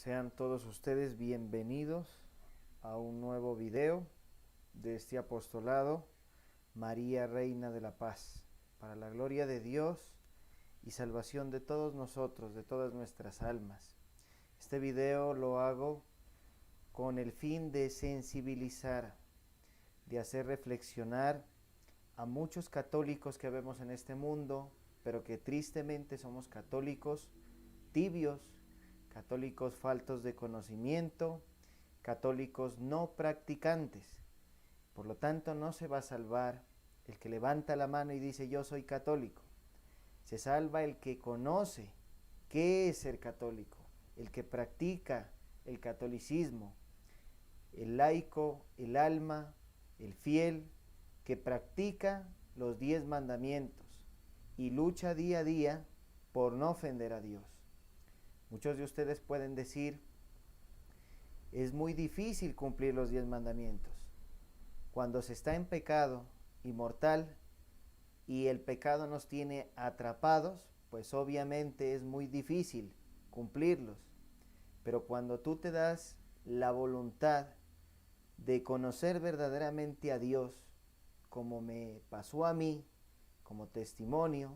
Sean todos ustedes bienvenidos a un nuevo video de este apostolado, María Reina de la Paz, para la gloria de Dios y salvación de todos nosotros, de todas nuestras almas. Este video lo hago con el fin de sensibilizar, de hacer reflexionar a muchos católicos que vemos en este mundo, pero que tristemente somos católicos tibios, católicos faltos de conocimiento, católicos no practicantes. Por lo tanto, no se va a salvar el que levanta la mano y dice yo soy católico. Se salva el que conoce qué es ser católico, el que practica el catolicismo, el laico, el alma, el fiel, que practica los 10 mandamientos y lucha día a día por no ofender a Dios. Muchos de ustedes pueden decir, es muy difícil cumplir los 10 mandamientos. Cuando se está en pecado y mortal y el pecado nos tiene atrapados, pues obviamente es muy difícil cumplirlos. Pero cuando tú te das la voluntad de conocer verdaderamente a Dios, como me pasó a mí, como testimonio,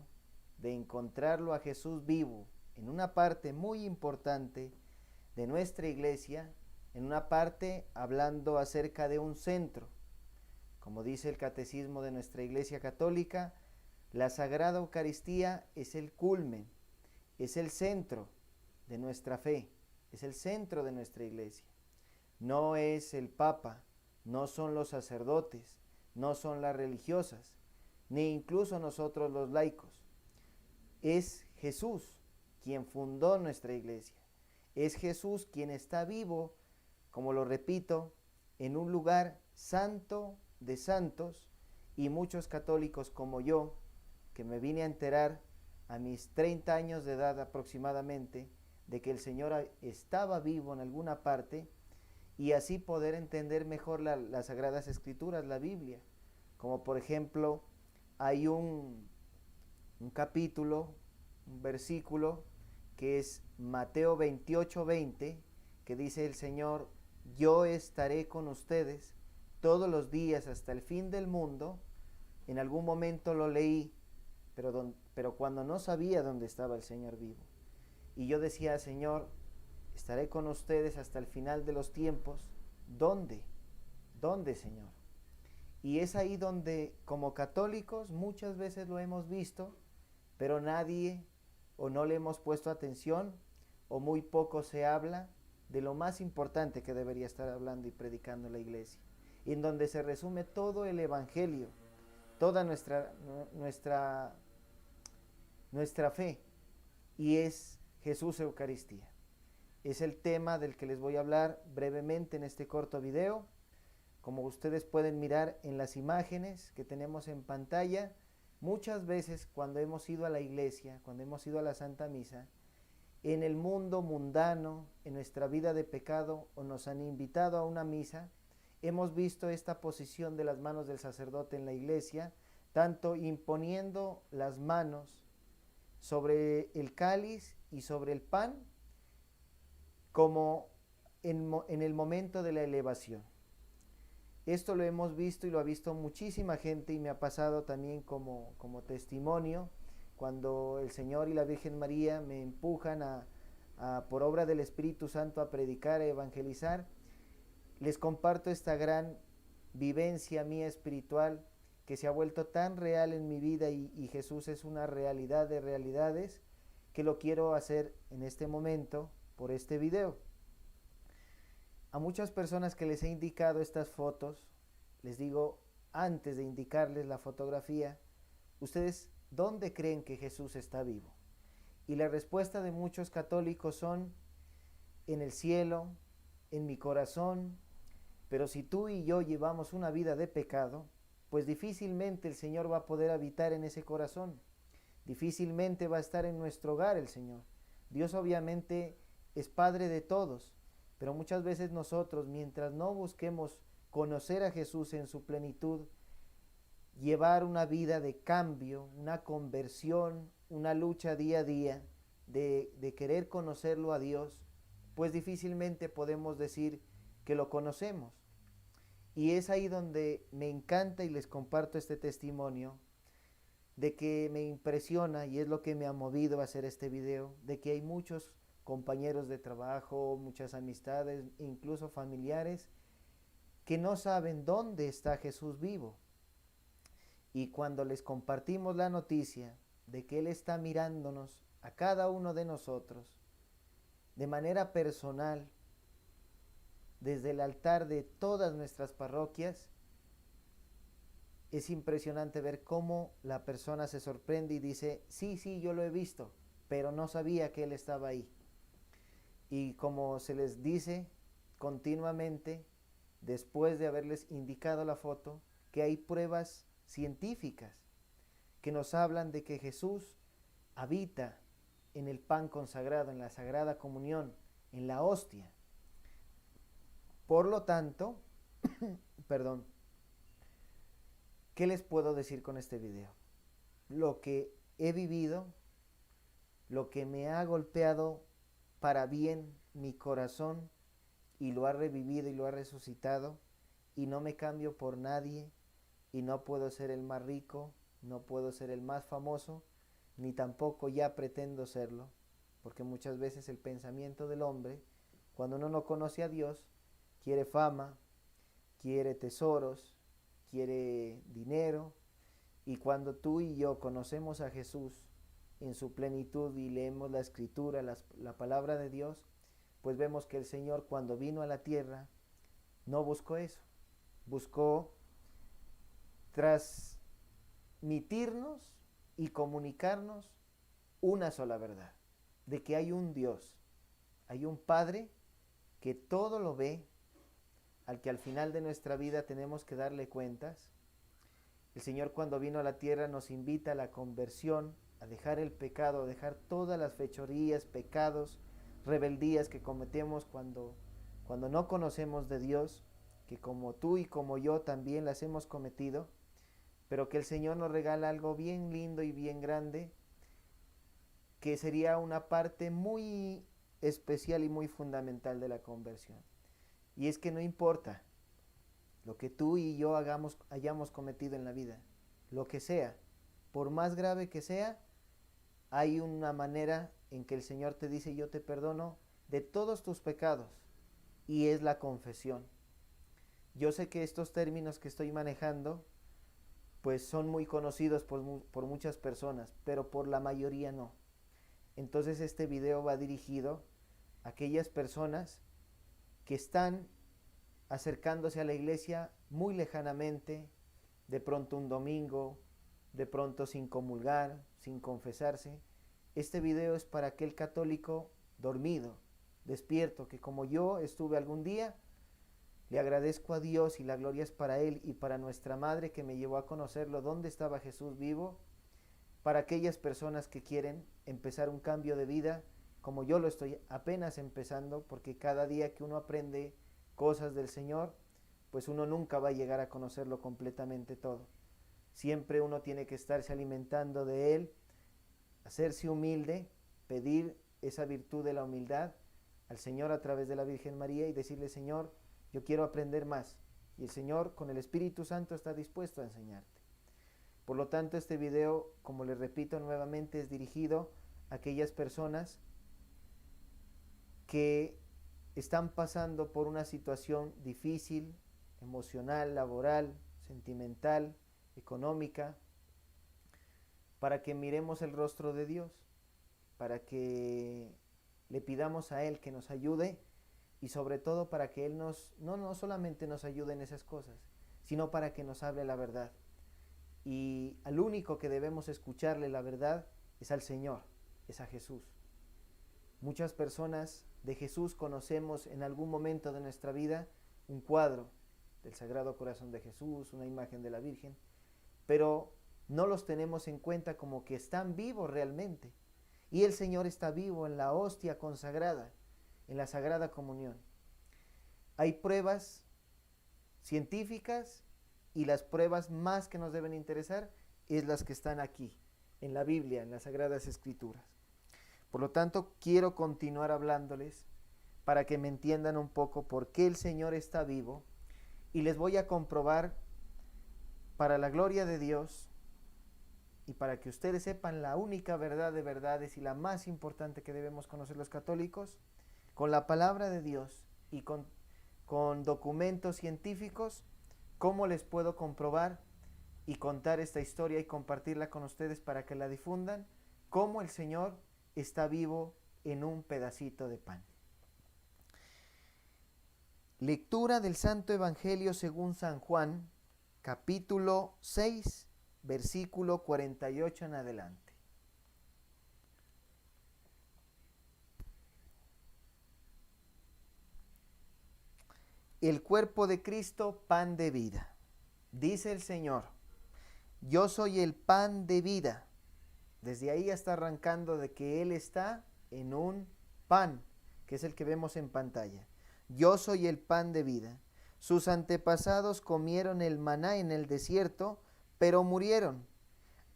de encontrarlo a Jesús vivo, en una parte muy importante de nuestra iglesia, en una parte hablando acerca de un centro. Como dice el catecismo de nuestra iglesia católica, la Sagrada Eucaristía es el culmen, es el centro de nuestra fe, es el centro de nuestra iglesia. No es el Papa, no son los sacerdotes, no son las religiosas, ni incluso nosotros los laicos. Es Jesús quien fundó nuestra iglesia. Es Jesús quien está vivo, como lo repito, en un lugar santo de santos, y muchos católicos como yo, que me vine a enterar a mis 30 años de edad aproximadamente, de que el Señor estaba vivo en alguna parte, y así poder entender mejor las Sagradas Escrituras, la Biblia. Como por ejemplo, hay un capítulo, un versículo, que es Mateo 28:20, que dice el Señor, yo estaré con ustedes todos los días hasta el fin del mundo. En algún momento lo leí, pero cuando no sabía dónde estaba el Señor vivo. Y yo decía, Señor, estaré con ustedes hasta el final de los tiempos. ¿Dónde? ¿Dónde, Señor? Y es ahí donde, como católicos, muchas veces lo hemos visto, pero nadie o no le hemos puesto atención, o muy poco se habla de lo más importante que debería estar hablando y predicando la iglesia, y en donde se resume todo el evangelio, toda nuestra fe, y es Jesús Eucaristía. Es el tema del que les voy a hablar brevemente en este corto video. Como ustedes pueden mirar en las imágenes que tenemos en pantalla, muchas veces cuando hemos ido a la iglesia, cuando hemos ido a la Santa Misa, en el mundo mundano, en nuestra vida de pecado, o nos han invitado a una misa, hemos visto esta posición de las manos del sacerdote en la iglesia, tanto imponiendo las manos sobre el cáliz y sobre el pan, como en el momento de la elevación. Esto lo hemos visto y lo ha visto muchísima gente, y me ha pasado también como testimonio, cuando el Señor y la Virgen María me empujan por obra del Espíritu Santo a predicar, a evangelizar. Les comparto esta gran vivencia mía espiritual que se ha vuelto tan real en mi vida, y Jesús es una realidad de realidades, que lo quiero hacer en este momento por este video. A muchas personas que les he indicado estas fotos, les digo, antes de indicarles la fotografía, ¿ustedes dónde creen que Jesús está vivo? Y la respuesta de muchos católicos son, en el cielo, en mi corazón. Pero si tú y yo llevamos una vida de pecado, pues difícilmente el Señor va a poder habitar en ese corazón. Difícilmente va a estar en nuestro hogar el Señor. Dios obviamente es Padre de todos, pero muchas veces nosotros, mientras no busquemos conocer a Jesús en su plenitud, llevar una vida de cambio, una conversión, una lucha día a día de querer conocerlo a Dios, pues difícilmente podemos decir que lo conocemos. Y es ahí donde me encanta y les comparto este testimonio de que me impresiona, y es lo que me ha movido a hacer este video, de que hay muchos compañeros de trabajo, muchas amistades, incluso familiares, que no saben dónde está Jesús vivo. Y cuando les compartimos la noticia de que Él está mirándonos a cada uno de nosotros, de manera personal, desde el altar de todas nuestras parroquias, es impresionante ver cómo la persona se sorprende y dice, sí, yo lo he visto, pero no sabía que Él estaba ahí. Y como se les dice continuamente, después de haberles indicado la foto, que hay pruebas científicas que nos hablan de que Jesús habita en el pan consagrado, en la Sagrada Comunión, en la hostia. Por lo tanto, perdón, ¿qué les puedo decir con este video? Lo que he vivido, lo que me ha golpeado para bien mi corazón y lo ha revivido y lo ha resucitado, y no me cambio por nadie, y no puedo ser el más rico, no puedo ser el más famoso, ni tampoco ya pretendo serlo, porque muchas veces el pensamiento del hombre, cuando uno no conoce a Dios, quiere fama, quiere tesoros, quiere dinero, y cuando tú y yo conocemos a Jesús en su plenitud y leemos la Escritura, la palabra de Dios, pues vemos que el Señor, cuando vino a la tierra, no buscó eso, buscó transmitirnos y comunicarnos una sola verdad, de que hay un Dios, hay un Padre que todo lo ve, al que al final de nuestra vida tenemos que darle cuentas. El Señor, cuando vino a la tierra, nos invita a la conversión, a dejar el pecado, a dejar todas las fechorías, pecados, rebeldías que cometemos cuando no conocemos de Dios, que como tú y como yo también las hemos cometido, pero que el Señor nos regala algo bien lindo y bien grande, que sería una parte muy especial y muy fundamental de la conversión. Y es que no importa lo que tú y yo hayamos cometido en la vida, lo que sea, por más grave que sea, hay una manera en que el Señor te dice, yo te perdono de todos tus pecados, y es la confesión. Yo sé que estos términos que estoy manejando, pues son muy conocidos por muchas personas, pero por la mayoría no. Entonces este video va dirigido a aquellas personas que están acercándose a la iglesia muy lejanamente, de pronto un domingo, de pronto sin comulgar, sin confesarse. Este video es para aquel católico dormido, despierto, que como yo estuve algún día, le agradezco a Dios y la gloria es para Él y para nuestra Madre que me llevó a conocerlo, dónde estaba Jesús vivo, para aquellas personas que quieren empezar un cambio de vida, como yo lo estoy apenas empezando, porque cada día que uno aprende cosas del Señor, pues uno nunca va a llegar a conocerlo completamente todo. Siempre uno tiene que estarse alimentando de Él, hacerse humilde, pedir esa virtud de la humildad al Señor a través de la Virgen María y decirle, Señor, yo quiero aprender más. Y el Señor con el Espíritu Santo está dispuesto a enseñarte. Por lo tanto, este video, como les repito nuevamente, es dirigido a aquellas personas que están pasando por una situación difícil, emocional, laboral, sentimental, económica, para que miremos el rostro de Dios, para que le pidamos a Él que nos ayude y sobre todo para que Él no solamente nos ayude en esas cosas, sino para que nos hable la verdad. Y al único que debemos escucharle la verdad es al Señor, es a Jesús. Muchas personas de Jesús conocemos en algún momento de nuestra vida un cuadro del Sagrado Corazón de Jesús, una imagen de la Virgen, pero no los tenemos en cuenta como que están vivos realmente. Y el Señor está vivo en la hostia consagrada, en la Sagrada Comunión. Hay pruebas científicas y las pruebas más que nos deben interesar es las que están aquí, en la Biblia, en las Sagradas Escrituras. Por lo tanto, quiero continuar hablándoles para que me entiendan un poco por qué el Señor está vivo, y les voy a comprobar, para la gloria de Dios y para que ustedes sepan la única verdad de verdades y la más importante que debemos conocer los católicos, con la palabra de Dios y con documentos científicos, cómo les puedo comprobar y contar esta historia y compartirla con ustedes para que la difundan, cómo el Señor está vivo en un pedacito de pan. Lectura del Santo Evangelio según San Juan, capítulo 6, versículo 48 en adelante. El cuerpo de Cristo, pan de vida. Dice el Señor, yo soy el pan de vida. Desde ahí ya está arrancando de que Él está en un pan, que es el que vemos en pantalla. Yo soy el pan de vida. Sus antepasados comieron el maná en el desierto, pero murieron.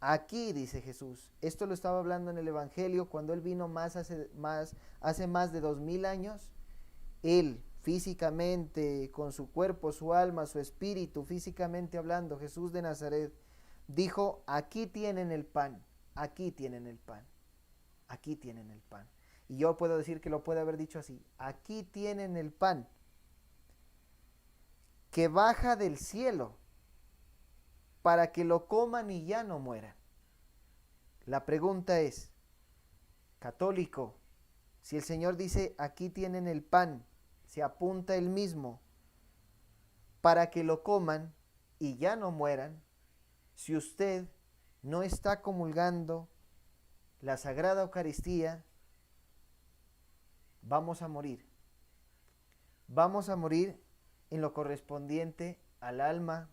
Aquí, dice Jesús, esto lo estaba hablando en el Evangelio cuando Él vino hace más de 2000 años. Él, físicamente, con su cuerpo, su alma, su espíritu, físicamente hablando, Jesús de Nazaret, dijo, aquí tienen el pan, aquí tienen el pan, aquí tienen el pan. Y yo puedo decir que lo puede haber dicho así, aquí tienen el pan que baja del cielo para que lo coman y ya no mueran. La pregunta es, católico, si el Señor dice, aquí tienen el pan, se apunta Él mismo para que lo coman y ya no mueran, si usted no está comulgando la Sagrada Eucaristía, vamos a morir. Vamos a morir en lo correspondiente al alma,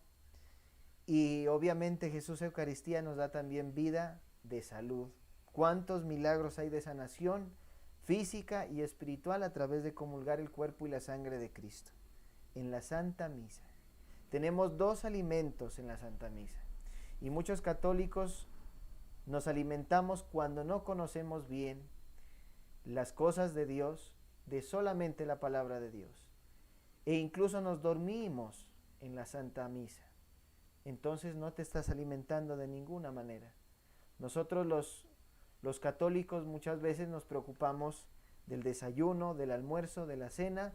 y obviamente Jesús Eucaristía nos da también vida de salud. ¿Cuántos milagros hay de sanación física y espiritual a través de comulgar el cuerpo y la sangre de Cristo? En la Santa Misa. Tenemos 2 alimentos en la Santa Misa. Y muchos católicos nos alimentamos cuando no conocemos bien las cosas de Dios, de solamente la palabra de Dios. E incluso nos dormimos en la Santa Misa. Entonces no te estás alimentando de ninguna manera. Nosotros los católicos muchas veces nos preocupamos del desayuno, del almuerzo, de la cena,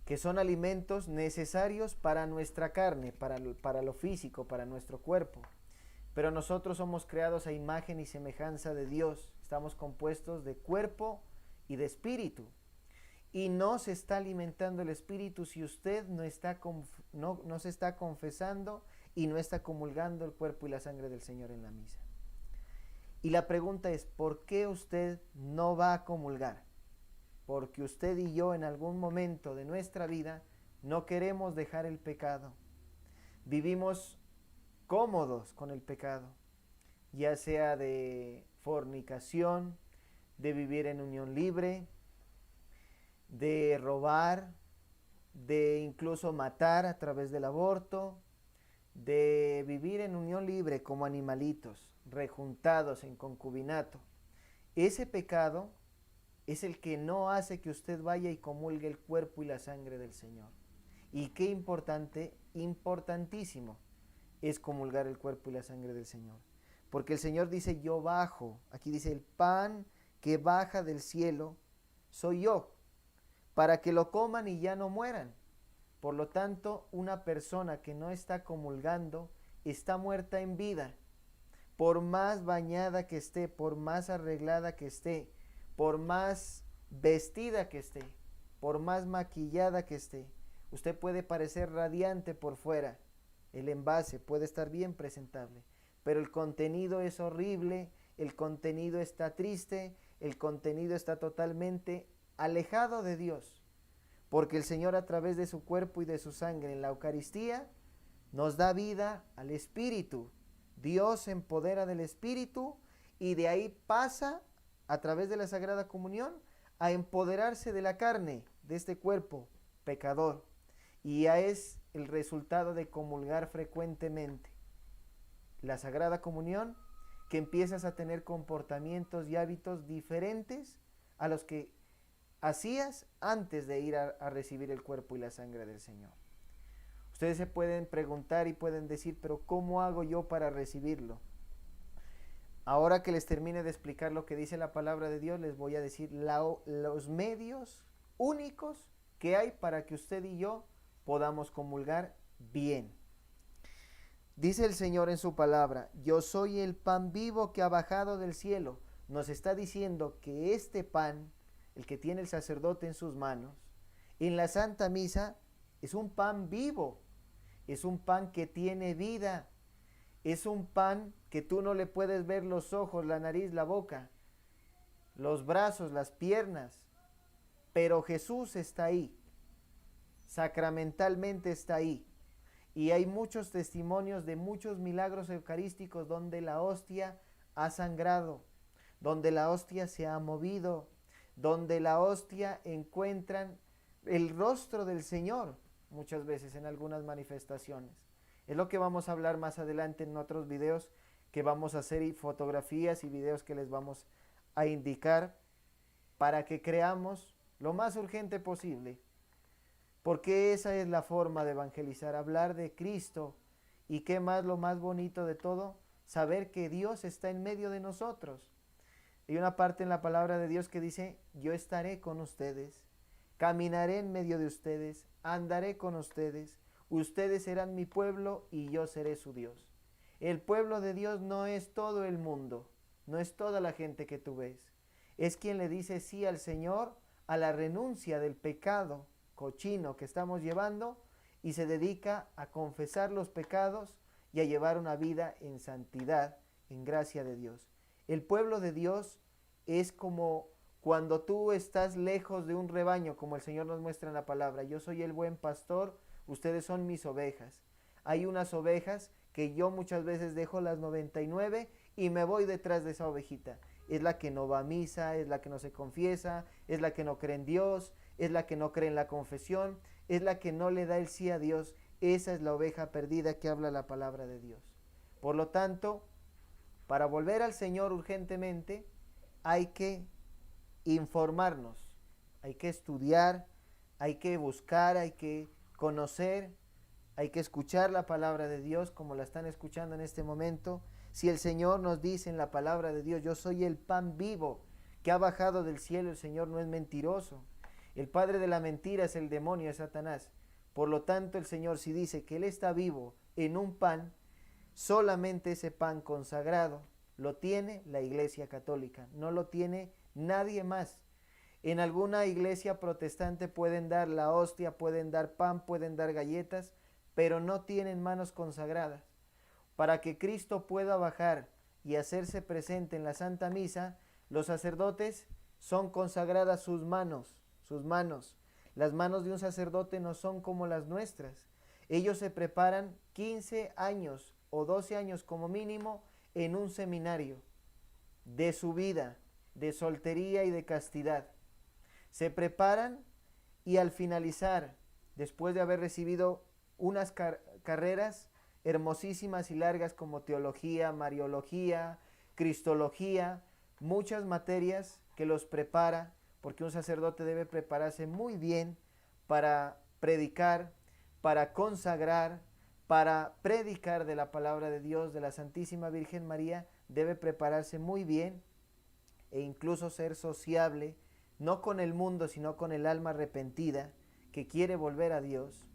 que son alimentos necesarios para nuestra carne, para lo físico, para nuestro cuerpo. Pero nosotros somos creados a imagen y semejanza de Dios. Estamos compuestos de cuerpo y de espíritu. Y no se está alimentando el espíritu si usted no se está confesando y no está comulgando el cuerpo y la sangre del Señor en la misa. Y la pregunta es, ¿por qué usted no va a comulgar? Porque usted y yo en algún momento de nuestra vida no queremos dejar el pecado. Vivimos cómodos con el pecado, ya sea de fornicación, de vivir en unión libre, de robar, de incluso matar a través del aborto, de vivir en unión libre como animalitos, rejuntados en concubinato. Ese pecado es el que no hace que usted vaya y comulgue el cuerpo y la sangre del Señor. Y qué importante, importantísimo, es comulgar el cuerpo y la sangre del Señor. Porque el Señor dice, yo bajo, aquí dice, el pan que baja del cielo soy yo, para que lo coman y ya no mueran. Por lo tanto, una persona que no está comulgando está muerta en vida. Por más bañada que esté, por más arreglada que esté, por más vestida que esté, por más maquillada que esté, usted puede parecer radiante por fuera. El envase puede estar bien presentable, pero el contenido es horrible, el contenido está triste, el contenido está totalmente alejado de Dios, porque el Señor a través de su cuerpo y de su sangre en la Eucaristía nos da vida al Espíritu. Dios se empodera del Espíritu y de ahí pasa a través de la Sagrada Comunión a empoderarse de la carne, de este cuerpo pecador. Y ya es el resultado de comulgar frecuentemente la Sagrada Comunión, que empiezas a tener comportamientos y hábitos diferentes a los que hacías antes de ir a recibir el cuerpo y la sangre del Señor. Ustedes se pueden preguntar y pueden decir, pero ¿cómo hago yo para recibirlo? Ahora que les termine de explicar lo que dice la palabra de Dios, les voy a decir los medios únicos que hay para que usted y yo podamos comulgar bien. Dice el Señor en su palabra, yo soy el pan vivo que ha bajado del cielo. Nos está diciendo que este pan, el que tiene el sacerdote en sus manos, en la Santa Misa, es un pan vivo, es un pan que tiene vida, es un pan que tú no le puedes ver los ojos, la nariz, la boca, los brazos, las piernas, pero Jesús está ahí, sacramentalmente está ahí. Y hay muchos testimonios de muchos milagros eucarísticos donde la hostia ha sangrado, donde la hostia se ha movido, donde la hostia encuentran el rostro del Señor, muchas veces en algunas manifestaciones. Es lo que vamos a hablar más adelante en otros videos que vamos a hacer, y fotografías y videos que les vamos a indicar para que creamos lo más urgente posible. Porque esa es la forma de evangelizar, hablar de Cristo. Y qué más, lo más bonito de todo, saber que Dios está en medio de nosotros. Hay una parte en la palabra de Dios que dice, yo estaré con ustedes, caminaré en medio de ustedes, andaré con ustedes, ustedes serán mi pueblo y yo seré su Dios. El pueblo de Dios no es todo el mundo, no es toda la gente que tú ves. Es quien le dice sí al Señor, a la renuncia del pecado cochino que estamos llevando, y se dedica a confesar los pecados y a llevar una vida en santidad, en gracia de Dios. El pueblo de Dios es como cuando tú estás lejos de un rebaño, como el Señor nos muestra en la palabra. Yo soy el buen pastor, ustedes son mis ovejas. Hay unas ovejas que yo muchas veces dejo las 99 y me voy detrás de esa ovejita. Es la que no va a misa, es la que no se confiesa, es la que no cree en Dios, es la que no cree en la confesión, es la que no le da el sí a Dios. Esa es la oveja perdida que habla la palabra de Dios. Por lo tanto, para volver al Señor urgentemente, hay que informarnos, hay que estudiar, hay que buscar, hay que conocer, hay que escuchar la palabra de Dios como la están escuchando en este momento. Si el Señor nos dice en la palabra de Dios, yo soy el pan vivo que ha bajado del cielo, el Señor no es mentiroso. El padre de la mentira es el demonio, es Satanás. Por lo tanto, el Señor, si dice que Él está vivo en un pan, solamente ese pan consagrado lo tiene la Iglesia Católica, no lo tiene nadie más. En alguna iglesia protestante pueden dar la hostia, pueden dar pan, pueden dar galletas, pero no tienen manos consagradas. Para que Cristo pueda bajar y hacerse presente en la Santa Misa, los sacerdotes son consagradas sus manos. Las manos de un sacerdote no son como las nuestras. Ellos se preparan 15 años o 12 años como mínimo en un seminario de su vida, de soltería y de castidad. Se preparan y al finalizar, después de haber recibido unas carreras hermosísimas y largas como teología, mariología, cristología, muchas materias que los prepara, porque un sacerdote debe prepararse muy bien para predicar, para consagrar, para predicar de la palabra de Dios, de la Santísima Virgen María. Debe prepararse muy bien e incluso ser sociable, no con el mundo, sino con el alma arrepentida que quiere volver a Dios.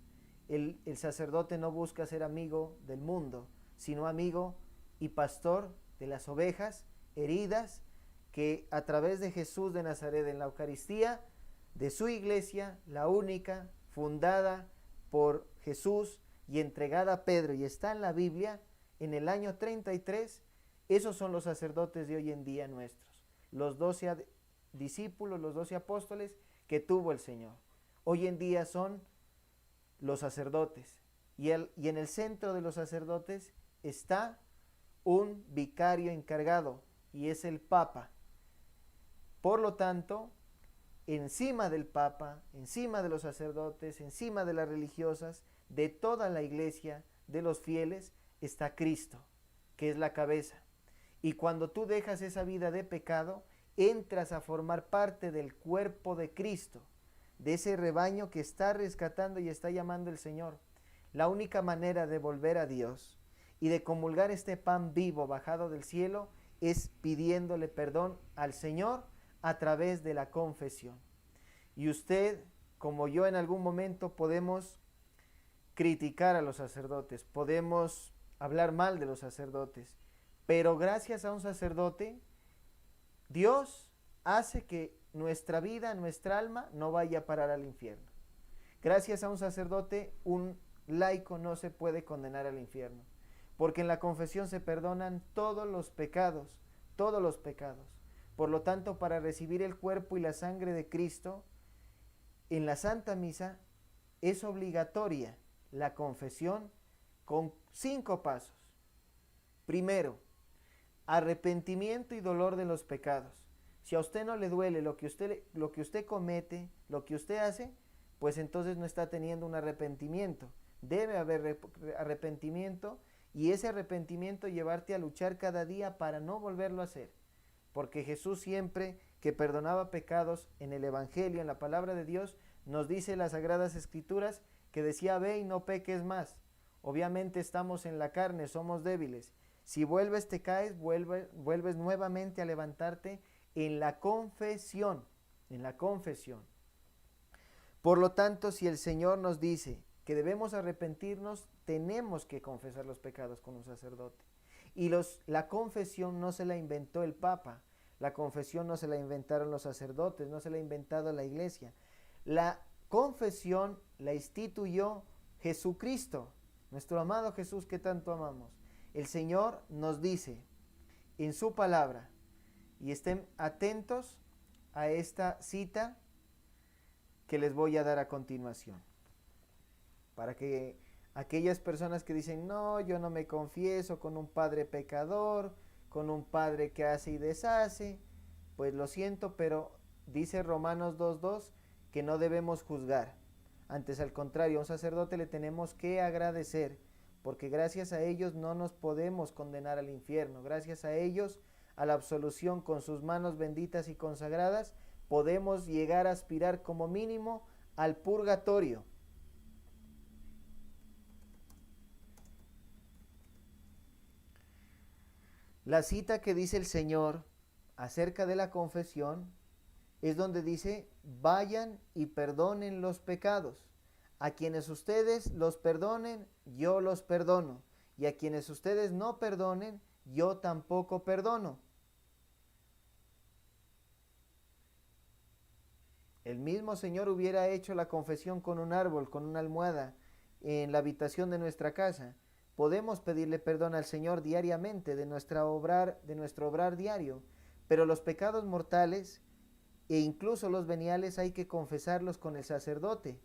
El sacerdote no busca ser amigo del mundo, sino amigo y pastor de las ovejas heridas que a través de Jesús de Nazaret en la Eucaristía, de su iglesia, la única, fundada por Jesús y entregada a Pedro, y está en la Biblia, en el año 33, esos son los sacerdotes de hoy en día nuestros, los 12 discípulos, los 12 apóstoles que tuvo el Señor. Hoy en día son los sacerdotes, y en el centro de los sacerdotes está un vicario encargado, y es el Papa. Por lo tanto, encima del Papa, encima de los sacerdotes, encima de las religiosas, de toda la iglesia, de los fieles, está Cristo, que es la cabeza. Y cuando tú dejas esa vida de pecado entras a formar parte del cuerpo de Cristo, de ese rebaño que está rescatando y está llamando el Señor. La única manera de volver a Dios y de comulgar este pan vivo bajado del cielo es pidiéndole perdón al Señor a través de la confesión. Y usted, como yo en algún momento, podemos criticar a los sacerdotes, podemos hablar mal de los sacerdotes, pero gracias a un sacerdote, Dios hace que nuestra vida, nuestra alma, no vaya a parar al infierno. Gracias a un sacerdote, un laico no se puede condenar al infierno, porque en la confesión se perdonan todos los pecados, todos los pecados. Por lo tanto, para recibir el cuerpo y la sangre de Cristo, en la Santa Misa es obligatoria la confesión con 5 pasos. Primero, arrepentimiento y dolor de los pecados. Si a usted no le duele lo que usted comete, lo que usted hace, pues entonces no está teniendo un arrepentimiento. Debe haber arrepentimiento, y ese arrepentimiento llevarte a luchar cada día para no volverlo a hacer. Porque Jesús siempre que perdonaba pecados en el Evangelio, en la palabra de Dios, nos dice en las Sagradas Escrituras que decía: ve y no peques más. Obviamente estamos en la carne, somos débiles. Si vuelves, te caes, vuelves nuevamente a levantarte en la confesión, en la confesión. Por lo tanto, si el Señor nos dice que debemos arrepentirnos, tenemos que confesar los pecados con un sacerdote. Y la confesión no se la inventó el Papa, la confesión no se la inventaron los sacerdotes, no se la ha inventado la Iglesia. La confesión la instituyó Jesucristo, nuestro amado Jesús que tanto amamos. El Señor nos dice en su palabra, y estén atentos a esta cita que les voy a dar a continuación, para que aquellas personas que dicen: no, yo no me confieso con un padre pecador, con un padre que hace y deshace, pues lo siento, pero dice Romanos 2:2 que no debemos juzgar. Antes, al contrario, a un sacerdote le tenemos que agradecer, porque gracias a ellos no nos podemos condenar al infierno. Gracias a ellos, a la absolución con sus manos benditas y consagradas, podemos llegar a aspirar como mínimo al purgatorio. La cita que dice el Señor acerca de la confesión es donde dice: vayan y perdonen los pecados. A quienes ustedes los perdonen, yo los perdono. Y a quienes ustedes no perdonen, yo tampoco perdono. El mismo Señor hubiera hecho la confesión con un árbol, con una almohada, en la habitación de nuestra casa. Podemos pedirle perdón al Señor diariamente de nuestro obrar diario, pero los pecados mortales e incluso los veniales hay que confesarlos con el sacerdote.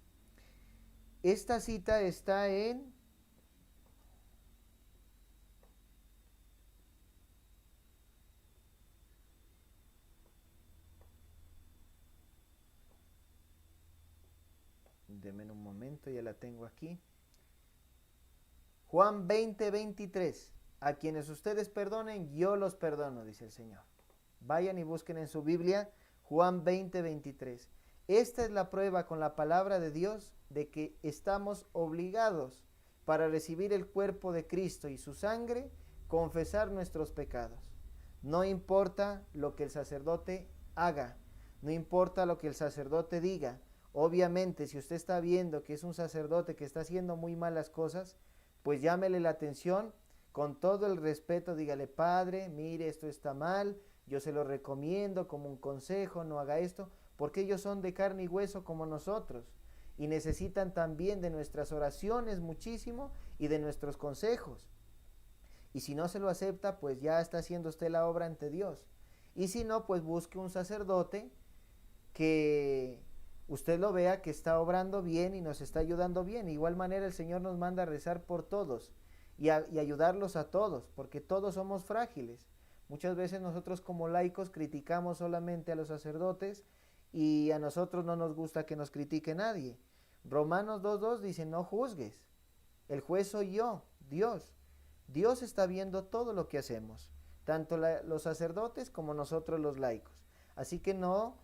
Esta cita está en Deme un momento, ya la tengo aquí. Juan 20:23. A quienes ustedes perdonen, yo los perdono, dice el Señor. Vayan y busquen en su Biblia Juan 20:23. Esta es la prueba con la palabra de Dios de que estamos obligados, para recibir el cuerpo de Cristo y su sangre, confesar nuestros pecados. No importa lo que el sacerdote haga, no importa lo que el sacerdote diga. Obviamente, si usted está viendo que es un sacerdote que está haciendo muy malas cosas, pues llámele la atención con todo el respeto, dígale: padre, mire, esto está mal, yo se lo recomiendo como un consejo, no haga esto, porque ellos son de carne y hueso como nosotros y necesitan también de nuestras oraciones muchísimo y de nuestros consejos. Y si no se lo acepta, pues ya está haciendo usted la obra ante Dios. Y si no, pues busque un sacerdote que usted lo vea que está obrando bien y nos está ayudando bien. De igual manera, el Señor nos manda a rezar por todos y ayudarlos a todos, porque todos somos frágiles. Muchas veces nosotros como laicos criticamos solamente a los sacerdotes y a nosotros no nos gusta que nos critique nadie. Romanos 2:2 dice: no juzgues. El juez soy yo, Dios. Dios está viendo todo lo que hacemos, tanto los sacerdotes como nosotros los laicos. Así que no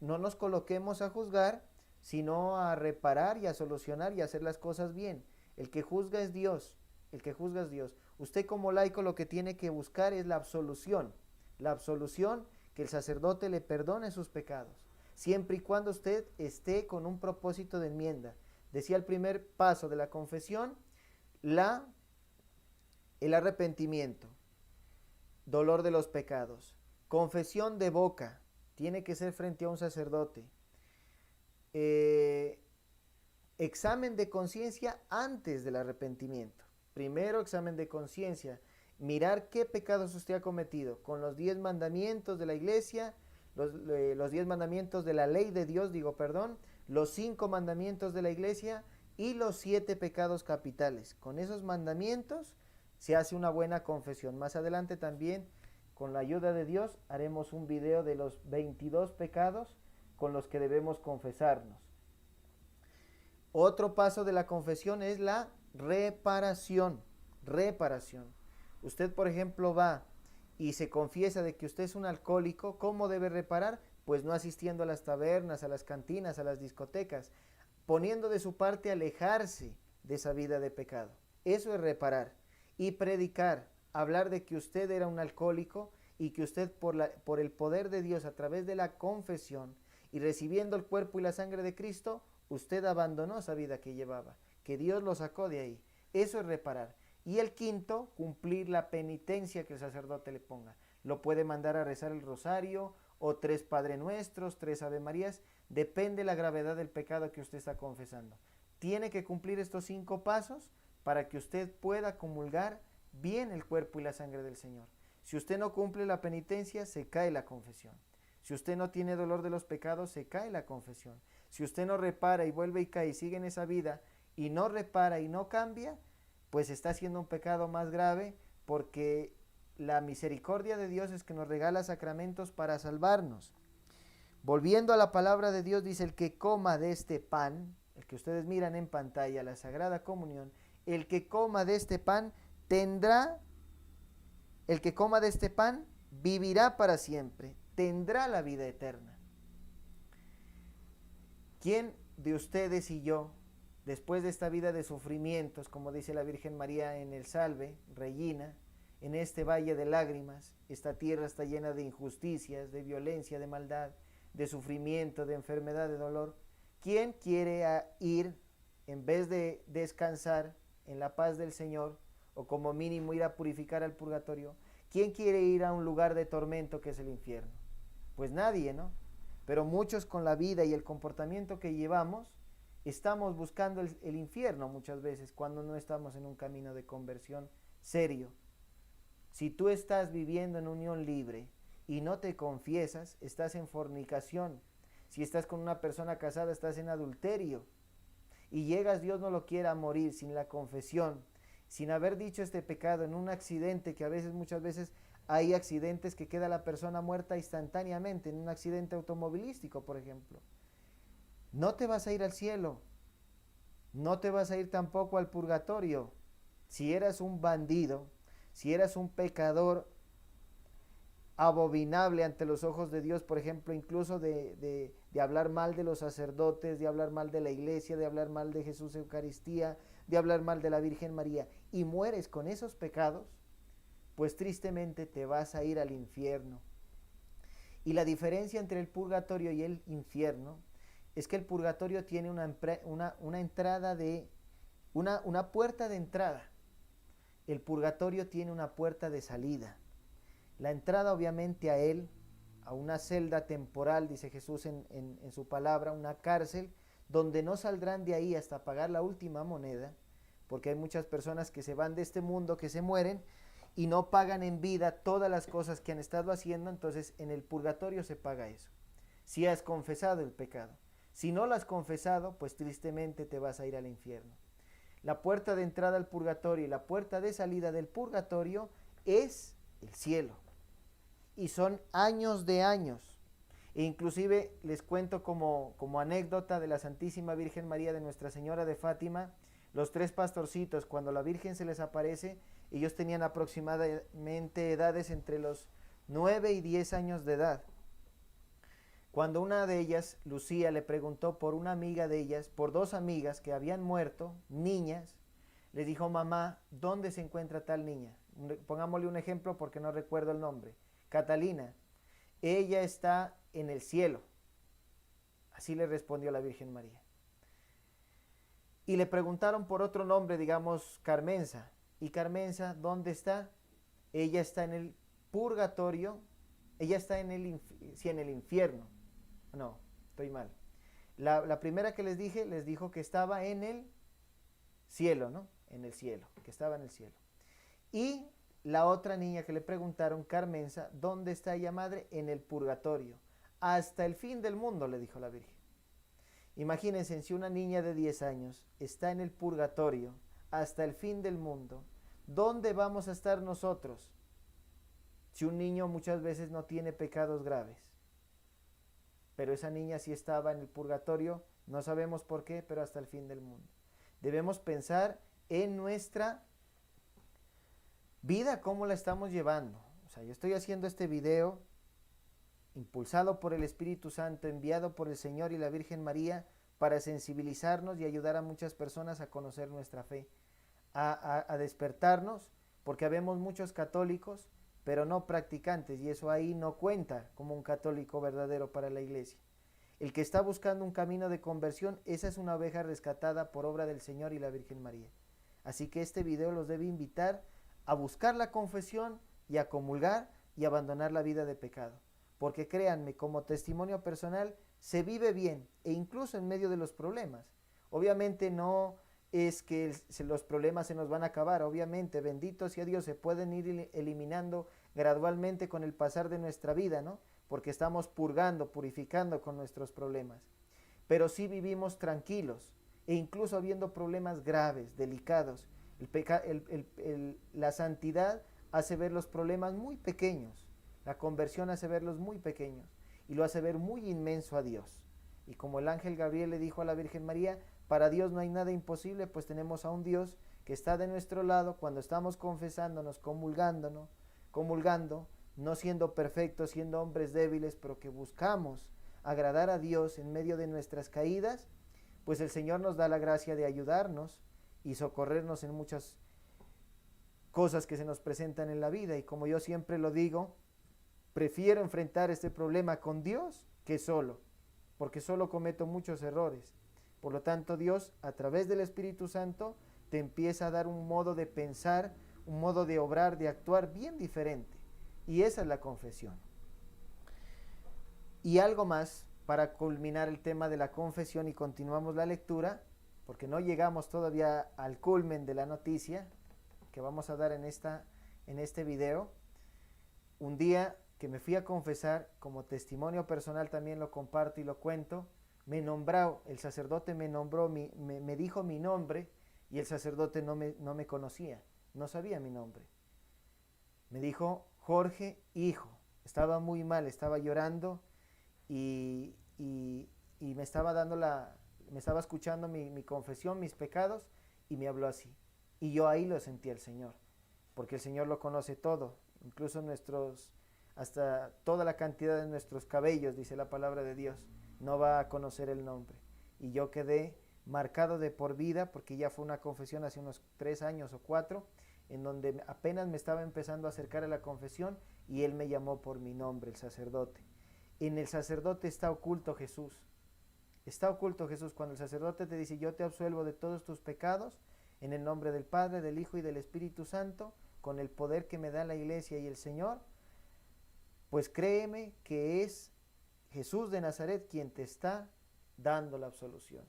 nos coloquemos a juzgar, sino a reparar y a solucionar y a hacer las cosas bien. El que juzga es Dios, el que juzga es Dios. Usted como laico lo que tiene que buscar es la absolución, que el sacerdote le perdone sus pecados, siempre y cuando usted esté con un propósito de enmienda. Decía el primer paso de la confesión, el arrepentimiento, dolor de los pecados. Confesión de boca, tiene que ser frente a un sacerdote. Examen de conciencia antes del arrepentimiento. Primero examen de conciencia, mirar qué pecados usted ha cometido, con los 10 mandamientos de la iglesia, los 10 mandamientos de la ley de Dios, los 5 mandamientos de la iglesia y los 7 pecados capitales. Con esos mandamientos se hace una buena confesión. Más adelante también, con la ayuda de Dios, haremos un video de los 22 pecados con los que debemos confesarnos. Otro paso de la confesión es la reparación. Usted, por ejemplo, va y se confiesa de que usted es un alcohólico. ¿Cómo debe reparar? Pues no asistiendo a las tabernas, a las cantinas, a las discotecas, poniendo de su parte alejarse de esa vida de pecado. Eso es reparar. Y predicar, hablar de que usted era un alcohólico y que usted por el poder de Dios a través de la confesión y recibiendo el cuerpo y la sangre de Cristo, usted abandonó esa vida que llevaba, que Dios lo sacó de ahí. Eso es reparar. Y el quinto, cumplir la penitencia que el sacerdote le ponga. Lo puede mandar a rezar el rosario o 3 Padre Nuestros, 3 Ave Marías, depende la gravedad del pecado que usted está confesando. Tiene que cumplir estos 5 pasos para que usted pueda comulgar bien el cuerpo y la sangre del Señor. Si usted no cumple la penitencia, se cae la confesión. Si usted no tiene dolor de los pecados, se cae la confesión. Si usted no repara y vuelve y cae y sigue en esa vida y no repara y no cambia, pues está haciendo un pecado más grave, porque la misericordia de Dios es que nos regala sacramentos para salvarnos. Volviendo a la palabra de Dios, dice: el que coma de este pan, el que ustedes miran en pantalla, la Sagrada Comunión, el que coma de este pan vivirá para siempre, tendrá la vida eterna. ¿Quién de ustedes y yo, después de esta vida de sufrimientos, como dice la Virgen María en el Salve, Regina, en este valle de lágrimas, esta tierra está llena de injusticias, de violencia, de maldad, de sufrimiento, de enfermedad, de dolor? ¿Quién quiere ir, en vez de descansar en la paz del Señor, o como mínimo ir a purificar al purgatorio, quién quiere ir a un lugar de tormento que es el infierno? Pues nadie, ¿no? Pero muchos, con la vida y el comportamiento que llevamos, estamos buscando el infierno muchas veces, cuando no estamos en un camino de conversión serio. Si tú estás viviendo en unión libre y no te confiesas, estás en fornicación. Si estás con una persona casada, estás en adulterio. Y llegas, Dios no lo quiera, a morir sin la confesión, sin haber dicho este pecado, en un accidente, que muchas veces hay accidentes que queda la persona muerta instantáneamente, en un accidente automovilístico, por ejemplo. No te vas a ir al cielo, no te vas a ir tampoco al purgatorio. Si eras un bandido, si eras un pecador abominable ante los ojos de Dios, por ejemplo, incluso de hablar mal de los sacerdotes, de hablar mal de la iglesia, de hablar mal de Jesús Eucaristía, de hablar mal de la Virgen María, y mueres con esos pecados, pues tristemente te vas a ir al infierno. Y la diferencia entre el purgatorio y el infierno es que el purgatorio tiene una puerta de entrada. El purgatorio tiene una puerta de salida. La entrada, obviamente, a él, a una celda temporal, dice Jesús en su palabra, una cárcel, donde no saldrán de ahí hasta pagar la última moneda, porque hay muchas personas que se van de este mundo, que se mueren, y no pagan en vida todas las cosas que han estado haciendo. Entonces en el purgatorio se paga eso, si has confesado el pecado. Si no lo has confesado, pues tristemente te vas a ir al infierno. La puerta de entrada al purgatorio y la puerta de salida del purgatorio es el cielo. Y son años de años. E inclusive les cuento como anécdota de la Santísima Virgen María, de Nuestra Señora de Fátima, los 3 pastorcitos, cuando la Virgen se les aparece, ellos tenían aproximadamente edades entre los 9 y 10 años de edad. Cuando una de ellas, Lucía, le preguntó por una amiga de ellas, por dos amigas que habían muerto, niñas, le dijo: mamá, ¿dónde se encuentra tal niña? Pongámosle un ejemplo porque no recuerdo el nombre. Catalina, ella está en el cielo. Así le respondió la Virgen María. Y le preguntaron por otro nombre, digamos Carmenza. ¿Y Carmenza dónde está? Ella está en el purgatorio. Ella está en el infierno. No, estoy mal. La primera que les dije, les dijo que estaba en el cielo, ¿no? En el cielo, que estaba en el cielo. Y la otra niña que le preguntaron, Carmenza, ¿dónde está ella, madre? En el purgatorio. Hasta el fin del mundo, le dijo la Virgen. Imagínense, si una niña de 10 años está en el purgatorio hasta el fin del mundo, ¿dónde vamos a estar nosotros? Si un niño muchas veces no tiene pecados graves. Pero esa niña sí estaba en el purgatorio, no sabemos por qué, pero hasta el fin del mundo. Debemos pensar en nuestra vida, cómo la estamos llevando. O sea, yo estoy haciendo este video impulsado por el Espíritu Santo, enviado por el Señor y la Virgen María, para sensibilizarnos y ayudar a muchas personas a conocer nuestra fe, a despertarnos, porque habemos muchos católicos, pero no practicantes, y eso ahí no cuenta como un católico verdadero para la iglesia. El que está buscando un camino de conversión, esa es una oveja rescatada por obra del Señor y la Virgen María. Así que este video los debe invitar a buscar la confesión y a comulgar y abandonar la vida de pecado. Porque créanme, como testimonio personal, se vive bien, e incluso en medio de los problemas. Obviamente no es que los problemas se nos van a acabar, obviamente, bendito sea Dios, se pueden ir eliminando gradualmente con el pasar de nuestra vida, ¿no? Porque estamos purgando, purificando con nuestros problemas. Pero sí vivimos tranquilos, e incluso habiendo problemas graves, delicados. La santidad hace ver los problemas muy pequeños. La conversión hace verlos muy pequeños y lo hace ver muy inmenso a Dios. Y como el ángel Gabriel le dijo a la Virgen María, para Dios no hay nada imposible, pues tenemos a un Dios que está de nuestro lado cuando estamos confesándonos, comulgando, no siendo perfectos, siendo hombres débiles, pero que buscamos agradar a Dios en medio de nuestras caídas, pues el Señor nos da la gracia de ayudarnos y socorrernos en muchas cosas que se nos presentan en la vida. Y como yo siempre lo digo, prefiero enfrentar este problema con Dios que solo, porque solo cometo muchos errores. Por lo tanto, Dios, a través del Espíritu Santo, te empieza a dar un modo de pensar, un modo de obrar, de actuar bien diferente. Y esa es la confesión. Y algo más para culminar el tema de la confesión y continuamos la lectura, porque no llegamos todavía al culmen de la noticia que vamos a dar en este video. Un día que me fui a confesar, como testimonio personal también lo comparto y lo cuento, el sacerdote me nombró, me dijo mi nombre, y el sacerdote no me conocía, no sabía mi nombre. Me dijo Jorge, hijo. Estaba muy mal, estaba llorando y me estaba escuchando mi confesión, mis pecados, y me habló así. Y yo ahí lo sentí al Señor, porque el Señor lo conoce todo, incluso hasta toda la cantidad de nuestros cabellos, dice la palabra de Dios, no va a conocer el nombre. Y yo quedé marcado de por vida, porque ya fue una confesión hace unos 3 años o 4, en donde apenas me estaba empezando a acercar a la confesión y él me llamó por mi nombre, el sacerdote. En el sacerdote está oculto Jesús. Está oculto Jesús. Cuando el sacerdote te dice, yo te absuelvo de todos tus pecados, en el nombre del Padre, del Hijo y del Espíritu Santo, con el poder que me da la Iglesia y el Señor, pues créeme que es Jesús de Nazaret quien te está dando la absolución.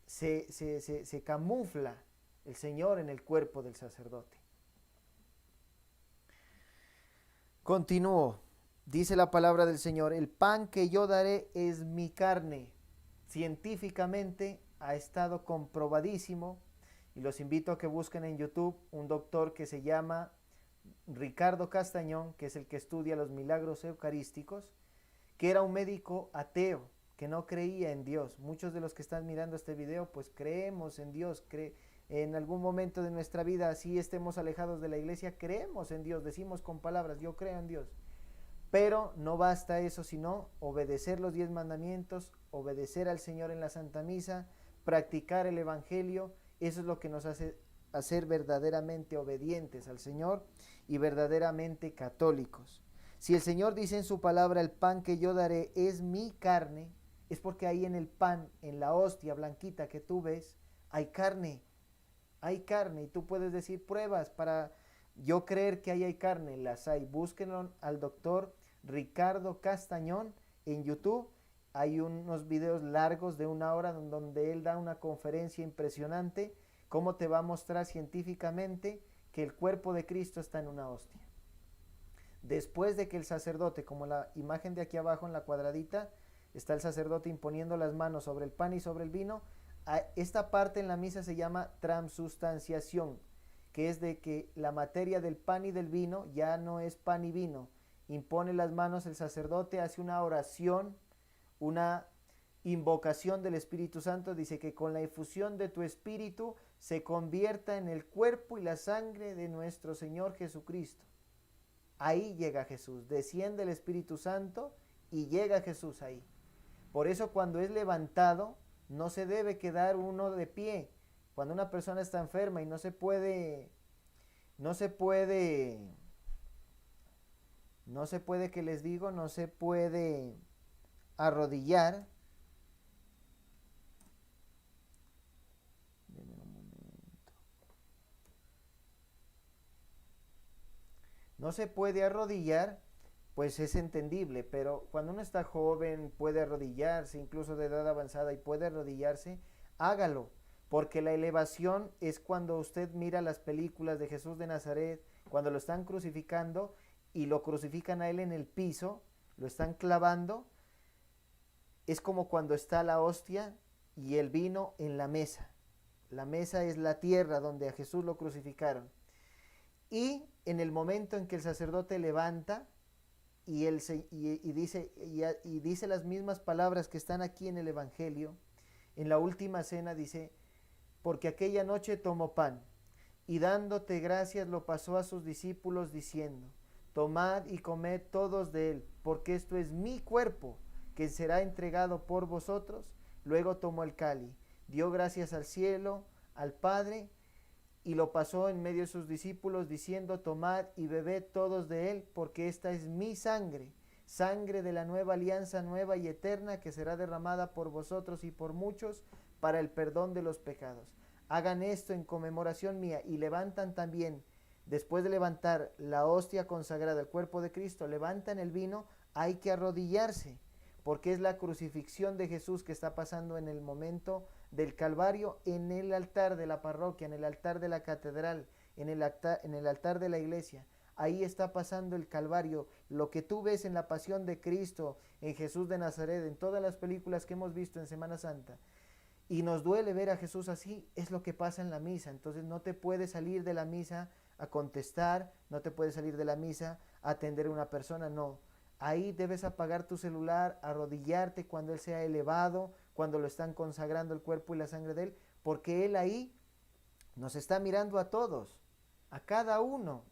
Se camufla el Señor en el cuerpo del sacerdote. Continúo. Dice la palabra del Señor, el pan que yo daré es mi carne. Científicamente ha estado comprobadísimo, y los invito a que busquen en YouTube un doctor que se llama Ricardo Castañón, que es el que estudia los milagros eucarísticos, que era un médico ateo, que no creía en Dios. Muchos de los que están mirando este video, pues creemos en Dios, en algún momento de nuestra vida, así estemos alejados de la iglesia, creemos en Dios, decimos con palabras, yo creo en Dios. Pero no basta eso, sino obedecer los 10 mandamientos, obedecer al Señor en la Santa Misa, practicar el Evangelio. Eso es lo que nos hace ser verdaderamente obedientes al Señor y verdaderamente católicos. Si el Señor dice en su palabra, el pan que yo daré es mi carne, es porque ahí en el pan, en la hostia blanquita que tú ves, hay carne, y tú puedes decir pruebas para yo creer que ahí hay carne, las hay. Búsquenlo al doctor Ricardo Castañón en YouTube. Hay unos videos largos de 1 hora donde él da una conferencia impresionante, cómo te va a mostrar científicamente que el cuerpo de Cristo está en una hostia. Después de que el sacerdote, como la imagen de aquí abajo en la cuadradita, está el sacerdote imponiendo las manos sobre el pan y sobre el vino, esta parte en la misa se llama transustanciación, que es de que la materia del pan y del vino ya no es pan y vino. Impone las manos el sacerdote, hace una oración, una invocación del Espíritu Santo, dice que con la efusión de tu Espíritu se convierta en el cuerpo y la sangre de nuestro Señor Jesucristo. Ahí llega Jesús, desciende el Espíritu Santo y llega Jesús ahí. Por eso cuando es levantado, no se debe quedar uno de pie. Cuando una persona está enferma y no se puede, ¿qué les digo? No se puede arrodillar. Denme un momento. No se puede arrodillar, pues es entendible, pero cuando uno está joven puede arrodillarse, incluso de edad avanzada y puede arrodillarse, hágalo, porque la elevación es cuando usted mira las películas de Jesús de Nazaret, cuando lo están crucificando y lo crucifican a él en el piso, lo están clavando, es como cuando está la hostia y el vino en la mesa. La mesa es la tierra donde a Jesús lo crucificaron. Y en el momento en que el sacerdote levanta y dice las mismas palabras que están aquí en el Evangelio, en la última cena dice, porque aquella noche tomó pan y dándote gracias lo pasó a sus discípulos diciendo, tomad y comed todos de él, porque esto es mi cuerpo que será entregado por vosotros. Luego tomó el cáliz, dio gracias al cielo, al Padre, y lo pasó en medio de sus discípulos diciendo, tomad y bebed todos de él, porque esta es mi sangre, sangre de la nueva alianza nueva y eterna que será derramada por vosotros y por muchos para el perdón de los pecados. Hagan esto en conmemoración mía. Y levantan también, después de levantar la hostia consagrada, el cuerpo de Cristo, levantan el vino, hay que arrodillarse, porque es la crucifixión de Jesús que está pasando en el momento del Calvario, en el altar de la parroquia, en el altar de la catedral, en el altar de la iglesia. Ahí está pasando el Calvario. Lo que tú ves en la pasión de Cristo, en Jesús de Nazaret, en todas las películas que hemos visto en Semana Santa, y nos duele ver a Jesús así, es lo que pasa en la misa. Entonces no te puedes salir de la misa a contestar, no te puedes salir de la misa a atender a una persona, no. Ahí debes apagar tu celular, arrodillarte cuando Él sea elevado, cuando lo están consagrando el cuerpo y la sangre de Él, porque Él ahí nos está mirando a todos, a cada uno.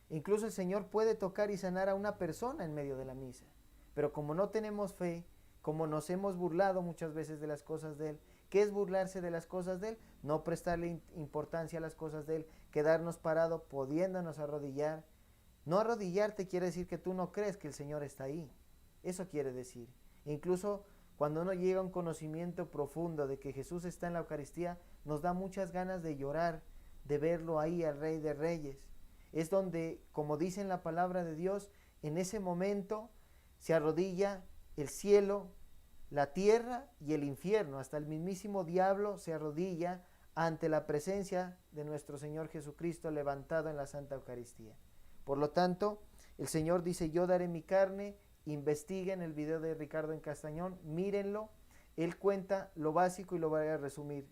Incluso el Señor puede tocar y sanar a una persona en medio de la misa. Pero como no tenemos fe, como nos hemos burlado muchas veces de las cosas de Él, ¿qué es burlarse de las cosas de Él? No prestarle importancia a las cosas de Él, quedarnos parados, pudiéndonos arrodillar. No arrodillarte quiere decir que tú no crees que el Señor está ahí. Eso quiere decir. Incluso cuando uno llega a un conocimiento profundo de que Jesús está en la Eucaristía, nos da muchas ganas de llorar, de verlo ahí al Rey de Reyes. Es donde, como dice en la palabra de Dios, en ese momento se arrodilla el cielo, la tierra y el infierno. Hasta el mismísimo diablo se arrodilla ante la presencia de nuestro Señor Jesucristo levantado en la Santa Eucaristía. Por lo tanto, el Señor dice, yo daré mi carne. Investiguen el video de Ricardo en Castañón, mírenlo. Él cuenta lo básico y lo voy a resumir.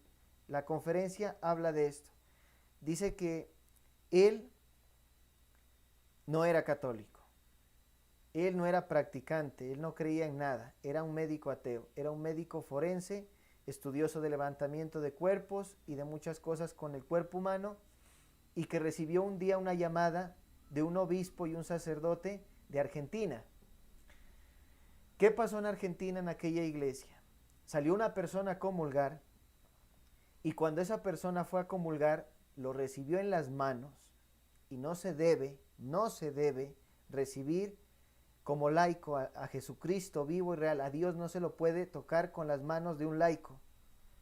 La conferencia habla de esto. Dice que él no era católico. Él no era practicante, él no creía en nada. Era un médico ateo, era un médico forense, estudioso de levantamiento de cuerpos y de muchas cosas con el cuerpo humano, y que recibió un día una llamada de un obispo y un sacerdote de Argentina, ¿Qué pasó en Argentina en aquella iglesia? Salió una persona a comulgar y cuando esa persona fue a comulgar, lo recibió en las manos y no se debe recibir como laico a Jesucristo vivo y real. A Dios no se lo puede tocar con las manos de un laico.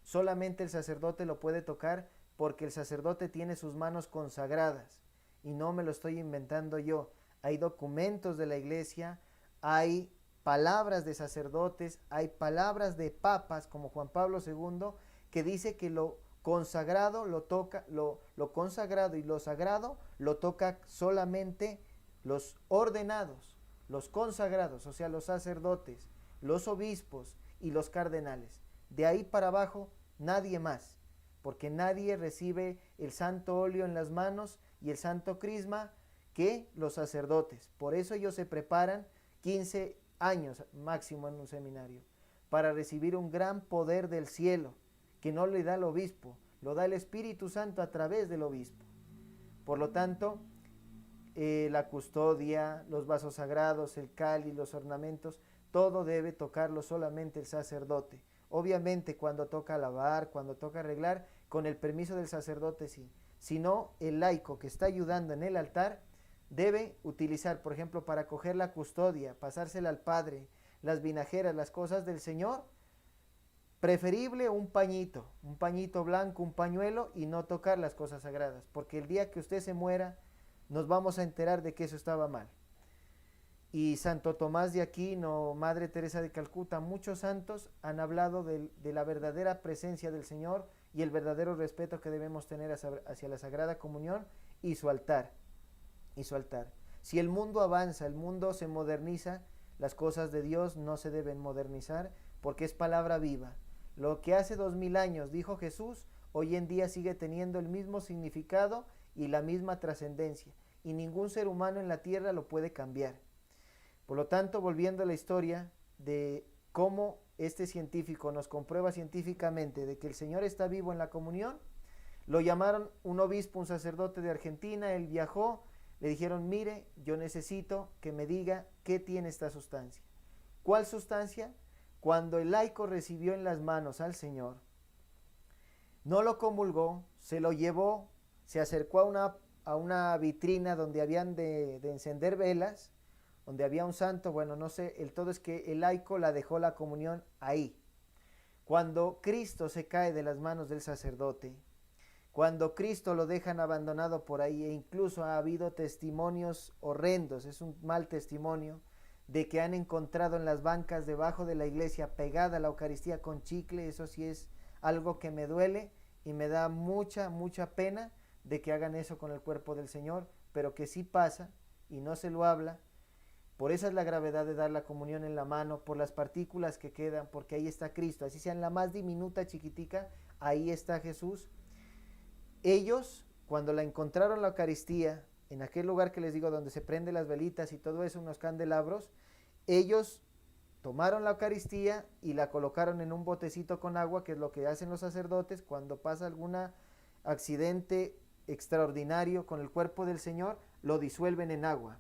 Solamente el sacerdote lo puede tocar porque el sacerdote tiene sus manos consagradas. Y no me lo estoy inventando yo. Hay documentos de la iglesia, hay palabras de sacerdotes, hay palabras de papas como Juan Pablo II que dice que lo consagrado lo toca, lo consagrado y lo sagrado lo toca solamente los ordenados, los consagrados, o sea, los sacerdotes, los obispos y los cardenales. De ahí para abajo, nadie más, porque nadie recibe el santo óleo en las manos y el santo crisma que los sacerdotes. Por eso ellos se preparan 15 años máximo en un seminario, para recibir un gran poder del cielo, que no le da el obispo, lo da el Espíritu Santo a través del obispo. Por lo tanto, la custodia, los vasos sagrados, el cáliz, los ornamentos, todo debe tocarlo solamente el sacerdote. Obviamente cuando toca lavar, cuando toca arreglar, con el permiso del sacerdote sí. Si no, el laico que está ayudando en el altar debe utilizar, por ejemplo, para coger la custodia, pasársela al padre, las vinajeras, las cosas del Señor, preferible un pañito blanco, un pañuelo y no tocar las cosas sagradas, porque el día que usted se muera nos vamos a enterar de que eso estaba mal. Y Santo Tomás de Aquino, Madre Teresa de Calcuta, muchos santos han hablado de la verdadera presencia del Señor y el verdadero respeto que debemos tener hacia la Sagrada Comunión y su altar. Si el mundo avanza, el mundo se moderniza, las cosas de Dios no se deben modernizar porque es palabra viva. Lo que hace 2000 años dijo Jesús, hoy en día sigue teniendo el mismo significado y la misma trascendencia, y ningún ser humano en la tierra lo puede cambiar. Por lo tanto, volviendo a la historia de cómo este científico nos comprueba científicamente de que el Señor está vivo en la comunión, lo llamaron un obispo, un sacerdote de Argentina, él viajó, le dijeron, mire, yo necesito que me diga qué tiene esta sustancia. ¿Cuál sustancia? Cuando el laico recibió en las manos al Señor, no lo comulgó, se lo llevó, se acercó a una vitrina donde habían de encender velas, donde había un santo, bueno, no sé, el todo es que el laico la dejó la comunión ahí. Cuando Cristo se cae de las manos del sacerdote, cuando Cristo lo dejan abandonado por ahí, e incluso ha habido testimonios horrendos, es un mal testimonio, de que han encontrado en las bancas debajo de la iglesia pegada a la Eucaristía con chicle, eso sí es algo que me duele y me da mucha pena de que hagan eso con el cuerpo del Señor, pero que sí pasa y no se lo habla. Por eso es la gravedad de dar la comunión en la mano, por las partículas que quedan, porque ahí está Cristo, así sea en la más diminuta chiquitica, ahí está Jesús. Ellos, cuando la encontraron la Eucaristía, en aquel lugar que les digo donde se prenden las velitas y todo eso, unos candelabros, ellos tomaron la Eucaristía y la colocaron en un botecito con agua, que es lo que hacen los sacerdotes cuando pasa algún accidente extraordinario con el cuerpo del Señor, lo disuelven en agua.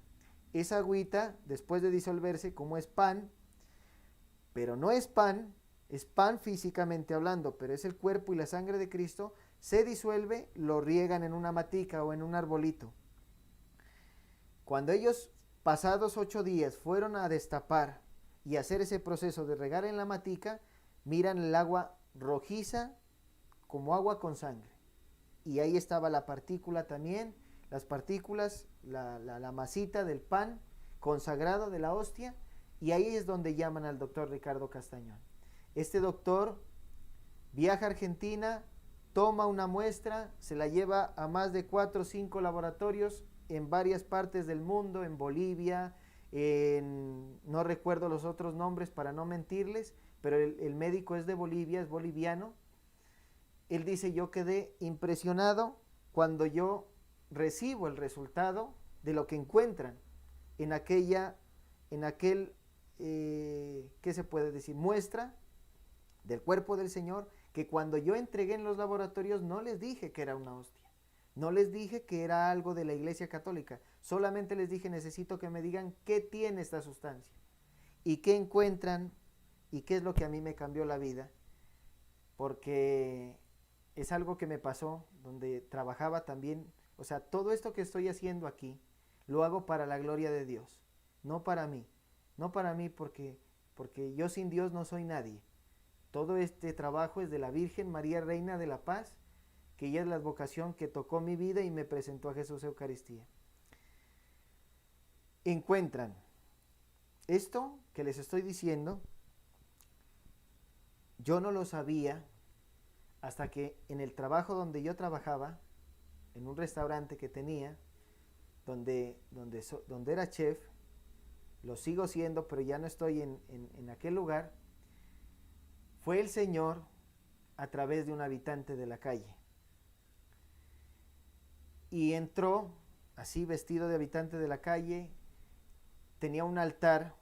Esa agüita, después de disolverse, como es pan, pero no es pan físicamente hablando, pero es el cuerpo y la sangre de Cristo, se disuelve, lo riegan en una matica o en un arbolito. Cuando ellos, pasados 8 días, fueron a destapar y hacer ese proceso de regar en la matica, miran el agua rojiza como agua con sangre. Y ahí estaba la partícula también, las partículas, la masita del pan consagrado de la hostia, y ahí es donde llaman al doctor Ricardo Castañón. Este doctor viaja a Argentina, toma una muestra, se la lleva a más de 4 o 5 laboratorios en varias partes del mundo, en Bolivia, no recuerdo los otros nombres para no mentirles, pero el médico es de Bolivia, es boliviano. Él dice, yo quedé impresionado cuando yo recibo el resultado de lo que encuentran en aquel, ¿qué se puede decir? Muestra del cuerpo del Señor, que cuando yo entregué en los laboratorios no les dije que era una hostia, no les dije que era algo de la Iglesia Católica, solamente les dije, necesito que me digan qué tiene esta sustancia. ¿Y qué encuentran? ¿Y qué es lo que a mí me cambió la vida? Porque es algo que me pasó, donde trabajaba también, o sea, todo esto que estoy haciendo aquí, lo hago para la gloria de Dios, no para mí, no para mí porque yo sin Dios no soy nadie. Todo este trabajo es de la Virgen María Reina de la Paz, que ella es la vocación que tocó mi vida y me presentó a Jesús Eucaristía. Encuentran esto que les estoy diciendo, yo no lo sabía hasta que en el trabajo donde yo trabajaba, en un restaurante que tenía, donde era chef, lo sigo siendo, pero ya no estoy en aquel lugar, fue el Señor a través de un habitante de la calle. Y entró, así vestido de habitante de la calle, tenía un altar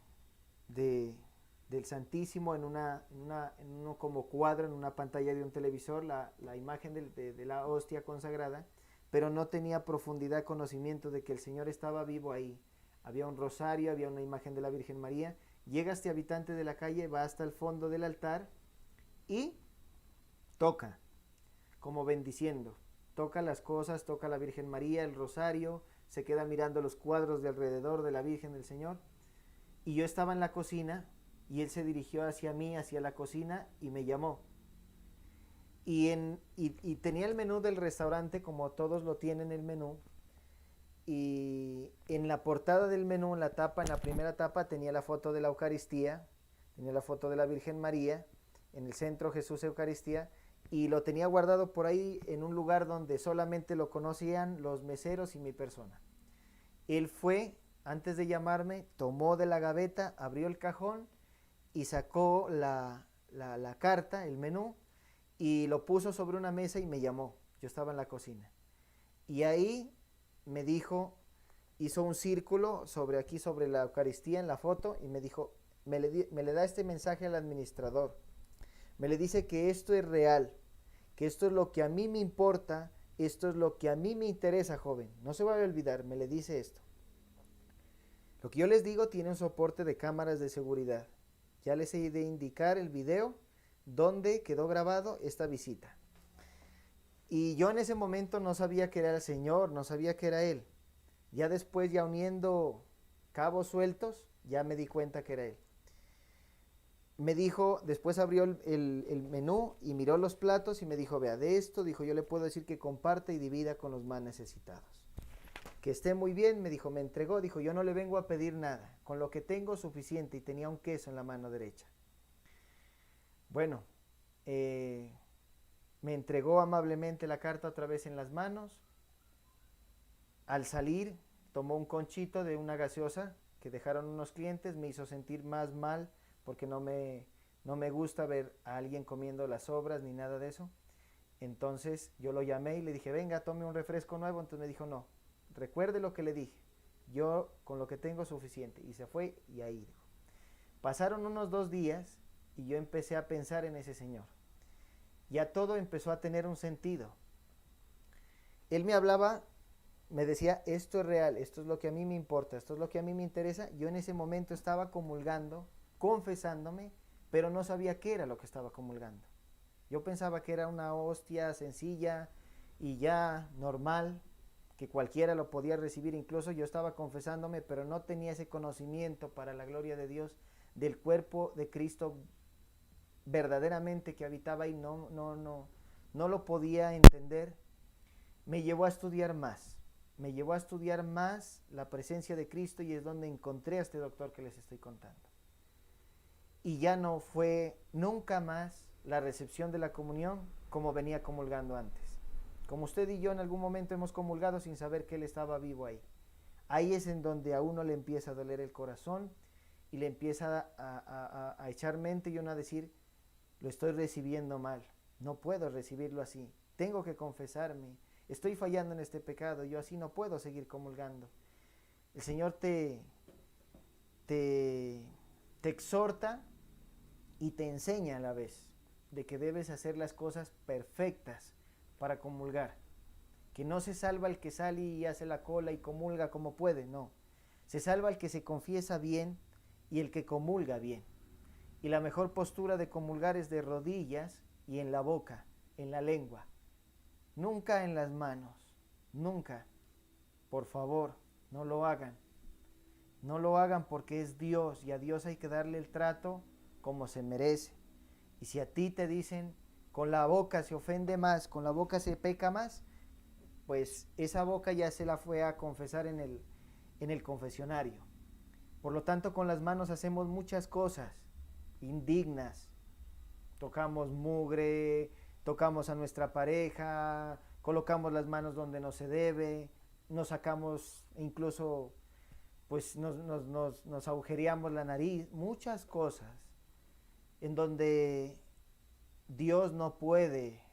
del Santísimo en uno como cuadro, en una pantalla de un televisor, la imagen de la hostia consagrada, pero no tenía profundidad, conocimiento de que el Señor estaba vivo ahí. Había un rosario, había una imagen de la Virgen María. Llega este habitante de la calle, va hasta el fondo del altar y toca, como bendiciendo. Toca las cosas, toca la Virgen María, el rosario, se queda mirando los cuadros de alrededor de la Virgen del Señor. Y yo estaba en la cocina y él se dirigió hacia mí, hacia la cocina y me llamó. Y tenía el menú del restaurante, como todos lo tienen el menú, y en la portada del menú, en la tapa, en la primera tapa, tenía la foto de la Eucaristía, tenía la foto de la Virgen María, en el centro Jesús Eucaristía, y lo tenía guardado por ahí en un lugar donde solamente lo conocían los meseros y mi persona. Él fue, antes de llamarme, tomó de la gaveta, abrió el cajón y sacó la carta, el menú, y lo puso sobre una mesa y me llamó. Yo estaba en la cocina. Y ahí me dijo, hizo un círculo sobre la Eucaristía en la foto y me dijo, me le da este mensaje al administrador. Me le dice que esto es real, que esto es lo que a mí me importa, esto es lo que a mí me interesa, joven. No se va a olvidar, me le dice esto. Lo que yo les digo tiene un soporte de cámaras de seguridad. Ya les he de indicar el video donde quedó grabado esta visita. Y yo en ese momento no sabía que era el Señor, no sabía que era Él. Ya después, ya uniendo cabos sueltos, ya me di cuenta que era Él. Me dijo, después abrió el menú y miró los platos y me dijo, vea, de esto, dijo, yo le puedo decir que comparte y divida con los más necesitados. Que esté muy bien, me dijo, me entregó, dijo, yo no le vengo a pedir nada, con lo que tengo suficiente, y tenía un queso en la mano derecha. Bueno, me entregó amablemente la carta otra vez en las manos. Al salir, tomó un conchito de una gaseosa que dejaron unos clientes, me hizo sentir más mal porque no me gusta ver a alguien comiendo las sobras ni nada de eso. Entonces yo lo llamé y le dije, venga, tome un refresco nuevo. Entonces me dijo, no, recuerde lo que le dije, yo con lo que tengo es suficiente. Y se fue y ahí dijo. Pasaron unos 2 días y yo empecé a pensar en ese Señor. Ya todo empezó a tener un sentido. Él me hablaba, me decía, esto es real, esto es lo que a mí me importa, esto es lo que a mí me interesa. Yo en ese momento estaba comulgando, confesándome, pero no sabía qué era lo que estaba comulgando. Yo pensaba que era una hostia sencilla y ya normal, que cualquiera lo podía recibir. Incluso yo estaba confesándome, pero no tenía ese conocimiento para la gloria de Dios del cuerpo de Cristo verdaderamente que habitaba y no lo podía entender. Me llevó a estudiar más. Me llevó a estudiar más la presencia de Cristo y es donde encontré a este doctor que les estoy contando. Y ya no fue nunca más la recepción de la comunión como venía comulgando antes. Como usted y yo en algún momento hemos comulgado sin saber que Él estaba vivo ahí. Ahí es en donde a uno le empieza a doler el corazón y le empieza a echar mente y uno a decir, lo estoy recibiendo mal, no puedo recibirlo así, tengo que confesarme, estoy fallando en este pecado, yo así no puedo seguir comulgando. El Señor te exhorta y te enseña a la vez de que debes hacer las cosas perfectas para comulgar, que no se salva el que sale y hace la cola y comulga como puede, no, se salva el que se confiesa bien y el que comulga bien. Y la mejor postura de comulgar es de rodillas y en la boca, en la lengua. Nunca en las manos, nunca. Por favor, no lo hagan. No lo hagan porque es Dios y a Dios hay que darle el trato como se merece. Y si a ti te dicen con la boca se ofende más, con la boca se peca más, pues esa boca ya se la fue a confesar en el confesionario. Por lo tanto, con las manos hacemos muchas cosas indignas. Tocamos mugre, tocamos a nuestra pareja, colocamos las manos donde no se debe, nos sacamos, incluso pues nos agujereamos la nariz, muchas cosas en donde Dios no puede,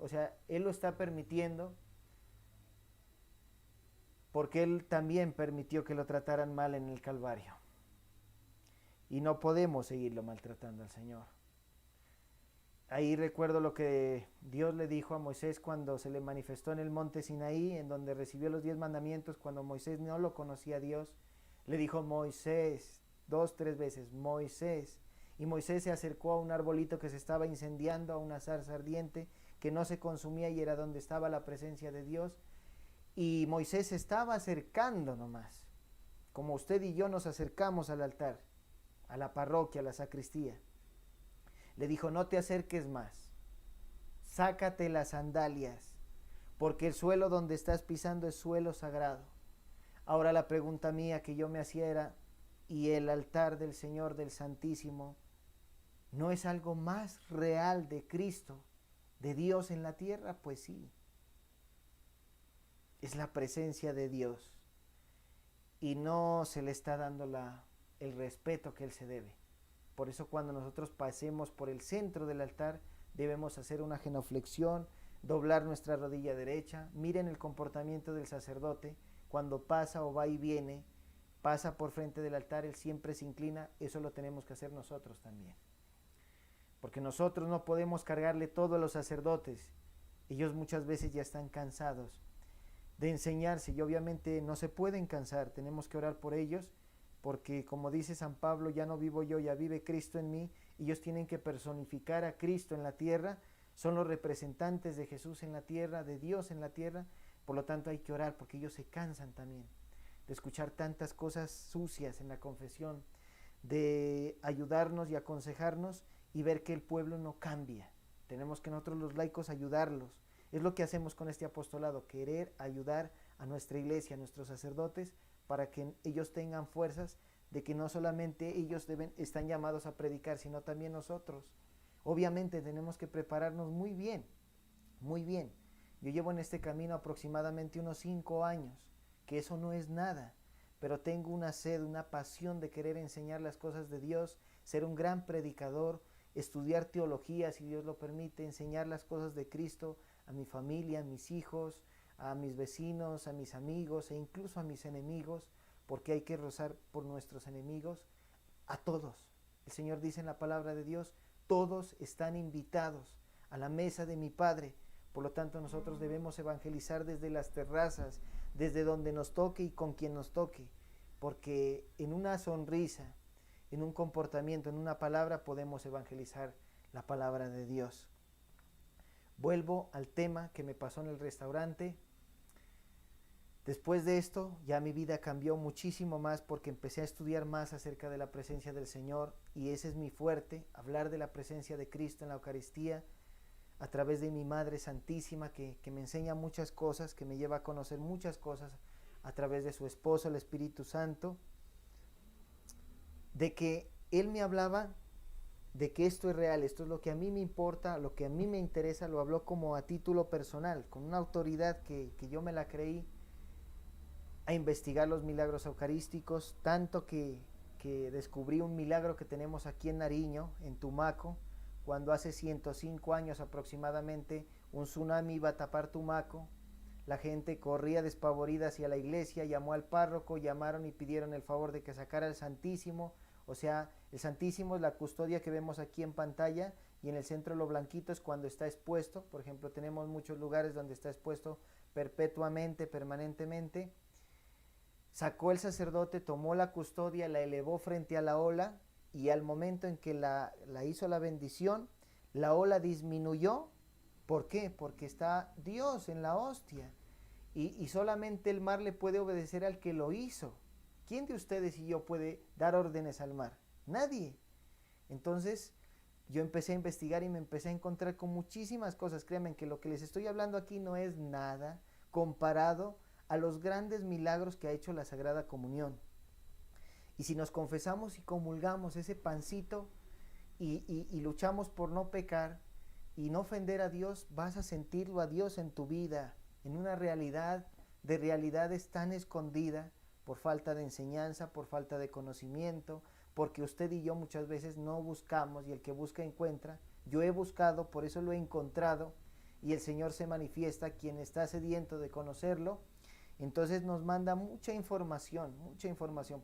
o sea, Él lo está permitiendo porque Él también permitió que lo trataran mal en el Calvario. Y no podemos seguirlo maltratando al Señor. Ahí recuerdo lo que Dios le dijo a Moisés cuando se le manifestó en el monte Sinaí, en donde recibió los 10 mandamientos, cuando Moisés no lo conocía a Dios. Le dijo Moisés, 2, 3 veces, Moisés. Y Moisés se acercó a un arbolito que se estaba incendiando, a una zarza ardiente que no se consumía y era donde estaba la presencia de Dios. Y Moisés se estaba acercando nomás, como usted y yo nos acercamos al altar, a la parroquia, a la sacristía. Le dijo, no te acerques más, sácate las sandalias, porque el suelo donde estás pisando es suelo sagrado. Ahora la pregunta mía que yo me hacía era, ¿y el altar del Señor del Santísimo no es algo más real de Cristo, de Dios en la tierra? Pues sí, es la presencia de Dios y no se le está dando el respeto que Él se debe. Por eso cuando nosotros pasemos por el centro del altar debemos hacer una genuflexión, doblar nuestra rodilla derecha. Miren el comportamiento del sacerdote cuando pasa o va y viene, pasa por frente del altar, él siempre se inclina. Eso lo tenemos que hacer nosotros también, porque nosotros no podemos cargarle todo a los sacerdotes. Ellos muchas veces ya están cansados de enseñarse y obviamente no se pueden cansar. Tenemos que orar por ellos, porque como dice San Pablo, ya no vivo yo, ya vive Cristo en mí. Ellos tienen que personificar a Cristo en la tierra, son los representantes de Jesús en la tierra, de Dios en la tierra. Por lo tanto hay que orar, porque ellos se cansan también de escuchar tantas cosas sucias en la confesión, de ayudarnos y aconsejarnos y ver que el pueblo no cambia. Tenemos que nosotros los laicos ayudarlos. Es lo que hacemos con este apostolado, querer ayudar a nuestra iglesia, a nuestros sacerdotes, para que ellos tengan fuerzas de que no solamente ellos están llamados a predicar, sino también nosotros. Obviamente tenemos que prepararnos muy bien, muy bien. Yo llevo en este camino aproximadamente unos 5 años, que eso no es nada, pero tengo una sed, una pasión de querer enseñar las cosas de Dios, ser un gran predicador, estudiar teología, si Dios lo permite, enseñar las cosas de Cristo a mi familia, a mis hijos, a mis vecinos, a mis amigos e incluso a mis enemigos, porque hay que rezar por nuestros enemigos, a todos. El Señor dice en la palabra de Dios, todos están invitados a la mesa de mi Padre. Por lo tanto, nosotros debemos evangelizar desde las terrazas, desde donde nos toque y con quien nos toque, porque en una sonrisa, en un comportamiento, en una palabra, podemos evangelizar la palabra de Dios. Vuelvo al tema que me pasó en el restaurante. Después de esto, ya mi vida cambió muchísimo más, porque empecé a estudiar más acerca de la presencia del Señor, y ese es mi fuerte, hablar de la presencia de Cristo en la Eucaristía, a través de mi Madre Santísima, que me enseña muchas cosas, que me lleva a conocer muchas cosas, a través de su esposo, el Espíritu Santo, de que Él me hablaba de que esto es real, esto es lo que a mí me importa, lo que a mí me interesa. Lo habló como a título personal, con una autoridad que yo me la creí, a investigar los milagros eucarísticos, tanto que descubrí un milagro que tenemos aquí en Nariño, en Tumaco, cuando hace 105 años aproximadamente un tsunami iba a tapar Tumaco. La gente corría despavorida hacia la iglesia, llamó al párroco, llamaron y pidieron el favor de que sacara el Santísimo. O sea, el Santísimo es la custodia que vemos aquí en pantalla, y en el centro lo blanquito es cuando está expuesto. Por ejemplo, tenemos muchos lugares donde está expuesto perpetuamente, permanentemente. sacó el sacerdote, tomó la custodia, la elevó frente a la ola, y al momento en que la hizo la bendición, la ola disminuyó. ¿Por qué? Porque está Dios en la hostia, y solamente el mar le puede obedecer al que lo hizo. ¿Quién de ustedes y yo puede dar órdenes al mar? Nadie. Entonces yo empecé a investigar y me empecé a encontrar con muchísimas cosas. Créanme que lo que les estoy hablando aquí no es nada comparado a los grandes milagros que ha hecho la Sagrada Comunión. Y si nos confesamos y comulgamos ese pancito y luchamos por no pecar y no ofender a Dios, vas a sentirlo a Dios en tu vida, en una realidad de realidades tan escondida por falta de enseñanza, por falta de conocimiento, porque usted y yo muchas veces no buscamos, y el que busca encuentra. Yo he buscado, por eso lo he encontrado, y el Señor se manifiesta, quien está sediento de conocerlo. Entonces nos manda mucha información,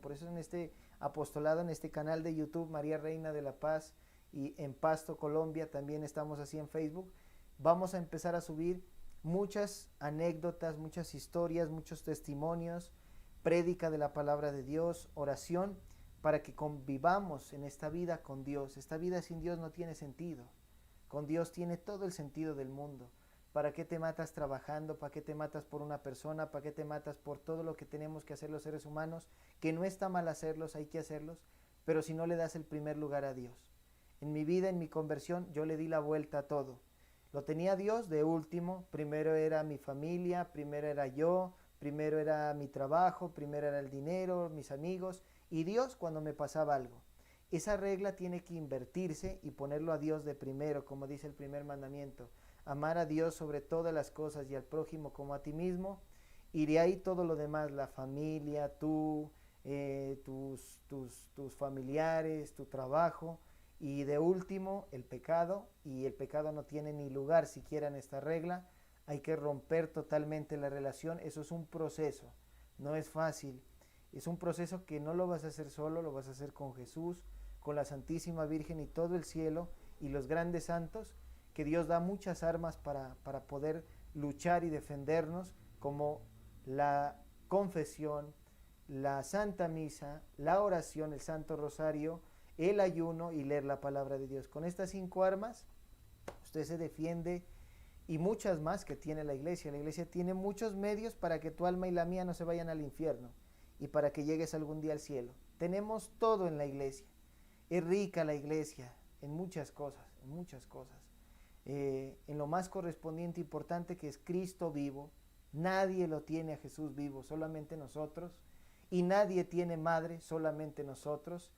por eso en este apostolado, en este canal de YouTube, María Reina de la Paz, y en Pasto, Colombia, también estamos así en Facebook, vamos a empezar a subir muchas anécdotas, muchas historias, muchos testimonios, prédica de la palabra de Dios, oración, para que convivamos en esta vida con Dios. Esta vida sin Dios no tiene sentido. Con Dios tiene todo el sentido del mundo. ¿Para qué te matas trabajando? ¿Para qué te matas por una persona? ¿Para qué te matas por todo lo que tenemos que hacer los seres humanos? Que no está mal hacerlos, hay que hacerlos, pero si no le das el primer lugar a Dios. En mi vida, en mi conversión, yo le di la vuelta a todo. Lo tenía Dios de último, primero era mi familia, primero era yo, primero era mi trabajo, primero era el dinero, mis amigos, y Dios cuando me pasaba algo. Esa regla tiene que invertirse y ponerlo a Dios de primero, como dice el primer mandamiento. Amar a Dios sobre todas las cosas y al prójimo como a ti mismo, y de ahí todo lo demás, la familia, tú, tus familiares, tu trabajo, y de último el pecado, y el pecado no tiene ni lugar siquiera en esta regla. Hay que romper totalmente la relación. Eso es un proceso, no es fácil, es un proceso que no lo vas a hacer solo, lo vas a hacer con Jesús, con la Santísima Virgen y todo el cielo y los grandes santos, que Dios da muchas armas para poder luchar y defendernos, como la confesión, la Santa Misa, la oración, el Santo Rosario, el ayuno y leer la palabra de Dios. Con estas 5 armas usted se defiende, y muchas más que tiene la iglesia. La iglesia tiene muchos medios para que tu alma y la mía no se vayan al infierno y para que llegues algún día al cielo. Tenemos todo en la iglesia. Es rica la iglesia en muchas cosas, en lo más correspondiente, importante, que es Cristo vivo. Nadie lo tiene a Jesús vivo, solamente nosotros, y nadie tiene madre, solamente nosotros.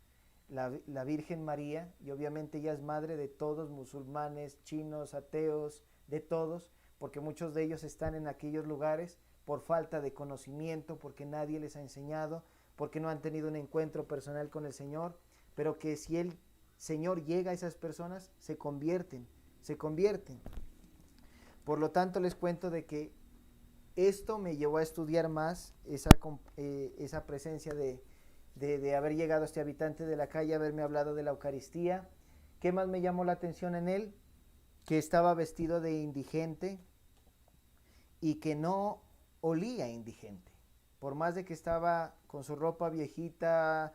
La Virgen María, y obviamente ella es madre de todos, musulmanes, chinos, ateos, de todos, porque muchos de ellos están en aquellos lugares por falta de conocimiento, porque nadie les ha enseñado, porque no han tenido un encuentro personal con el Señor, pero que si el Señor llega a esas personas, se convierten. Por lo tanto, les cuento de que esto me llevó a estudiar más esa presencia de haber llegado a este habitante de la calle, haberme hablado de la Eucaristía. ¿Qué más me llamó la atención en él? Que estaba vestido de indigente y que no olía indigente. Por más de que estaba con su ropa viejita,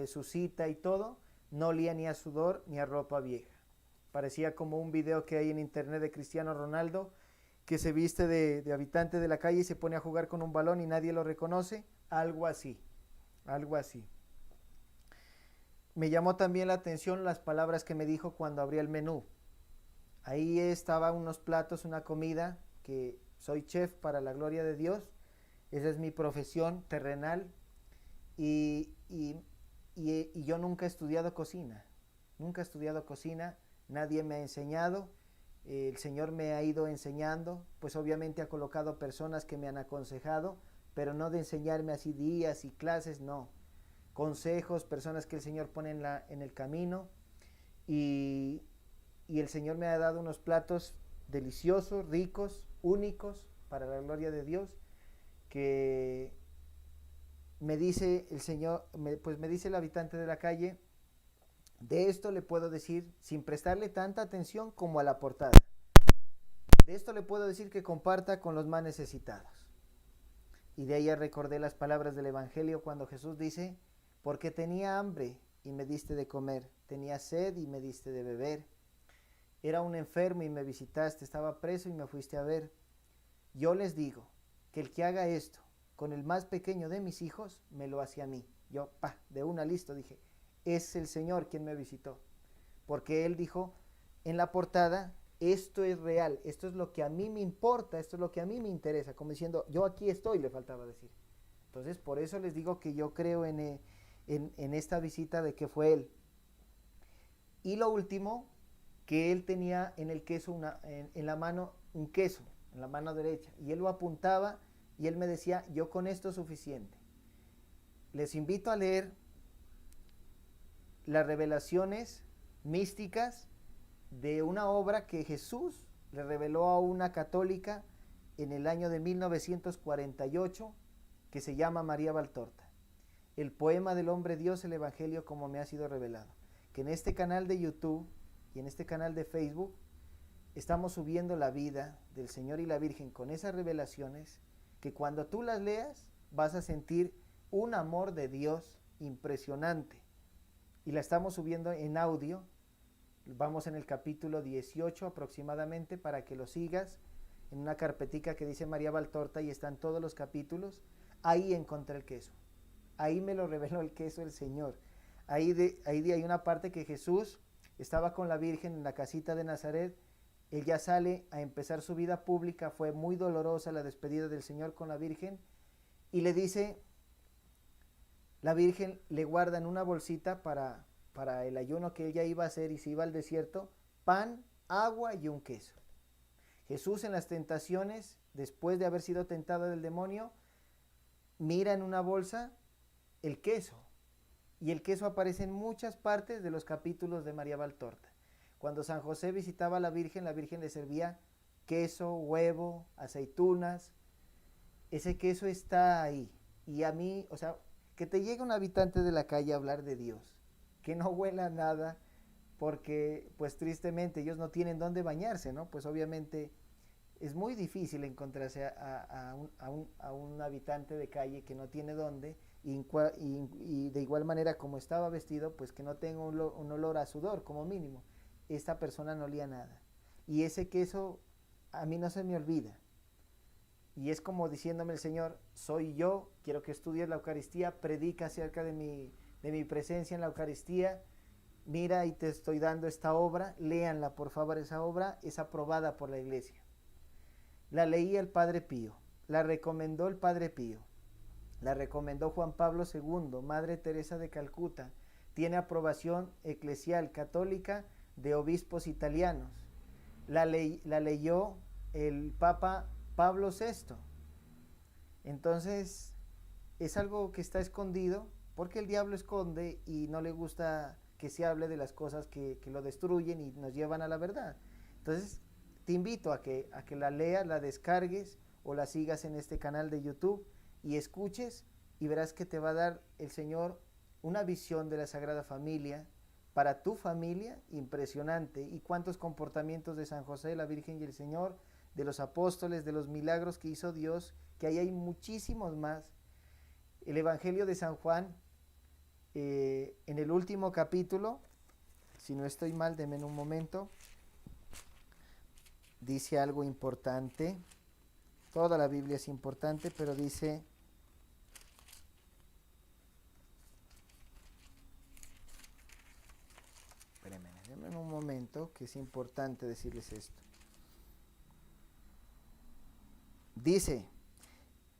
sucita y todo, no olía ni a sudor ni a ropa vieja. Parecía como un video que hay en internet de Cristiano Ronaldo, que se viste de habitante de la calle y se pone a jugar con un balón y nadie lo reconoce. Algo así. Me llamó también la atención las palabras que me dijo cuando abrí el menú. Ahí estaban unos platos, una comida, que soy chef para la gloria de Dios. Esa es mi profesión terrenal. Y yo nunca he estudiado cocina. Nadie me ha enseñado. El Señor me ha ido enseñando. Pues obviamente ha colocado personas que me han aconsejado, pero no de enseñarme así días y clases, no. Consejos, personas que el Señor pone en el camino. Y el Señor me ha dado unos platos deliciosos, ricos, únicos, para la gloria de Dios, que me dice el Señor, pues me dice el habitante de la calle. De esto le puedo decir, sin prestarle tanta atención como a la portada, de esto le puedo decir que comparta con los más necesitados. Y de ahí recordé las palabras del Evangelio cuando Jesús dice, porque tenía hambre y me diste de comer, tenía sed y me diste de beber, era un enfermo y me visitaste, estaba preso y me fuiste a ver. Yo les digo que el que haga esto con el más pequeño de mis hijos, me lo hace a mí. Yo, de una listo, dije, es el Señor quien me visitó. Porque Él dijo en la portada, esto es real, esto es lo que a mí me importa, esto es lo que a mí me interesa, como diciendo, yo aquí estoy, le faltaba decir. Entonces, por eso les digo que yo creo en esta visita de que fue Él. Y lo último, que Él tenía en el queso, en la mano, un queso, en la mano derecha, y Él lo apuntaba, y Él me decía, yo con esto es suficiente. Les invito a leer las revelaciones místicas de una obra que Jesús le reveló a una católica en el año de 1948, que se llama María Valtorta. El poema del hombre Dios, el Evangelio como me ha sido revelado. Que en este canal de YouTube y en este canal de Facebook estamos subiendo la vida del Señor y la Virgen con esas revelaciones que cuando tú las leas vas a sentir un amor de Dios impresionante. Y la estamos subiendo en audio. Vamos en el capítulo 18 aproximadamente para que lo sigas en una carpetica que dice María Valtorta y están todos los capítulos. Ahí encontré el queso. Ahí me lo reveló el queso el Señor. Ahí hay una parte que Jesús estaba con la Virgen en la casita de Nazaret. Él ya sale a empezar su vida pública. Fue muy dolorosa la despedida del Señor con la Virgen. Y le dice, la Virgen le guarda en una bolsita para el ayuno que ella iba a hacer y se iba al desierto, pan, agua y un queso. Jesús en las tentaciones, después de haber sido tentado del demonio, mira en una bolsa el queso. Y el queso aparece en muchas partes de los capítulos de María Valtorta. Cuando San José visitaba a la Virgen le servía queso, huevo, aceitunas. Ese queso está ahí. Y a mí, o sea, que te llegue un habitante de la calle a hablar de Dios, que no huela nada, porque pues tristemente ellos no tienen dónde bañarse, ¿no? Pues obviamente es muy difícil encontrarse a un habitante de calle que no tiene dónde, y de igual manera como estaba vestido, pues que no tenga un olor a sudor como mínimo. Esta persona no olía nada. Y ese queso a mí no se me olvida. Y es como diciéndome el Señor, soy yo, quiero que estudies la Eucaristía, predica acerca de mi presencia en la Eucaristía, mira y te estoy dando esta obra, léanla por favor, esa obra es aprobada por la Iglesia. La leía el Padre Pío, la recomendó el Padre Pío, la recomendó Juan Pablo II, Madre Teresa de Calcuta, tiene aprobación eclesial católica de obispos italianos, la leyó el Papa Pablo VI. Entonces es algo que está escondido porque el diablo esconde y no le gusta que se hable de las cosas que lo destruyen y nos llevan a la verdad. Entonces te invito a que la leas, la descargues o la sigas en este canal de YouTube y escuches y verás que te va a dar el Señor una visión de la Sagrada Familia para tu familia impresionante. Y cuántos comportamientos de San José, la Virgen y el Señor, de los apóstoles, de los milagros que hizo Dios, que ahí hay muchísimos más. El Evangelio de San Juan, en el último capítulo, si no estoy mal, denme un momento, dice algo importante. Toda la Biblia es importante, pero dice, espérenme, denme un momento, que es importante decirles esto. Dice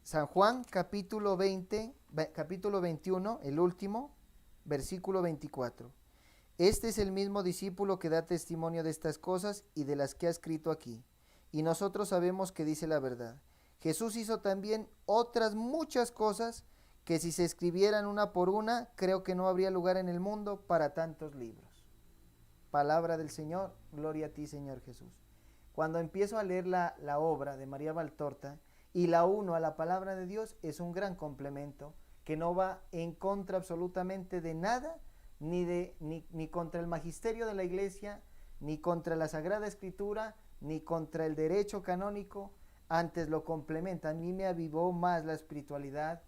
San Juan capítulo 21, el último, versículo 24. Este es el mismo discípulo que da testimonio de estas cosas y de las que ha escrito aquí. Y nosotros sabemos que dice la verdad. Jesús hizo también otras muchas cosas que si se escribieran una por una, creo que no habría lugar en el mundo para tantos libros. Palabra del Señor, gloria a ti, Señor Jesús. Cuando empiezo a leer la obra de María Valtorta y la uno a la palabra de Dios, es un gran complemento que no va en contra absolutamente de nada, ni contra el magisterio de la Iglesia, ni contra la Sagrada Escritura, ni contra el derecho canónico. antes lo complementa. A mí me avivó más la espiritualidad,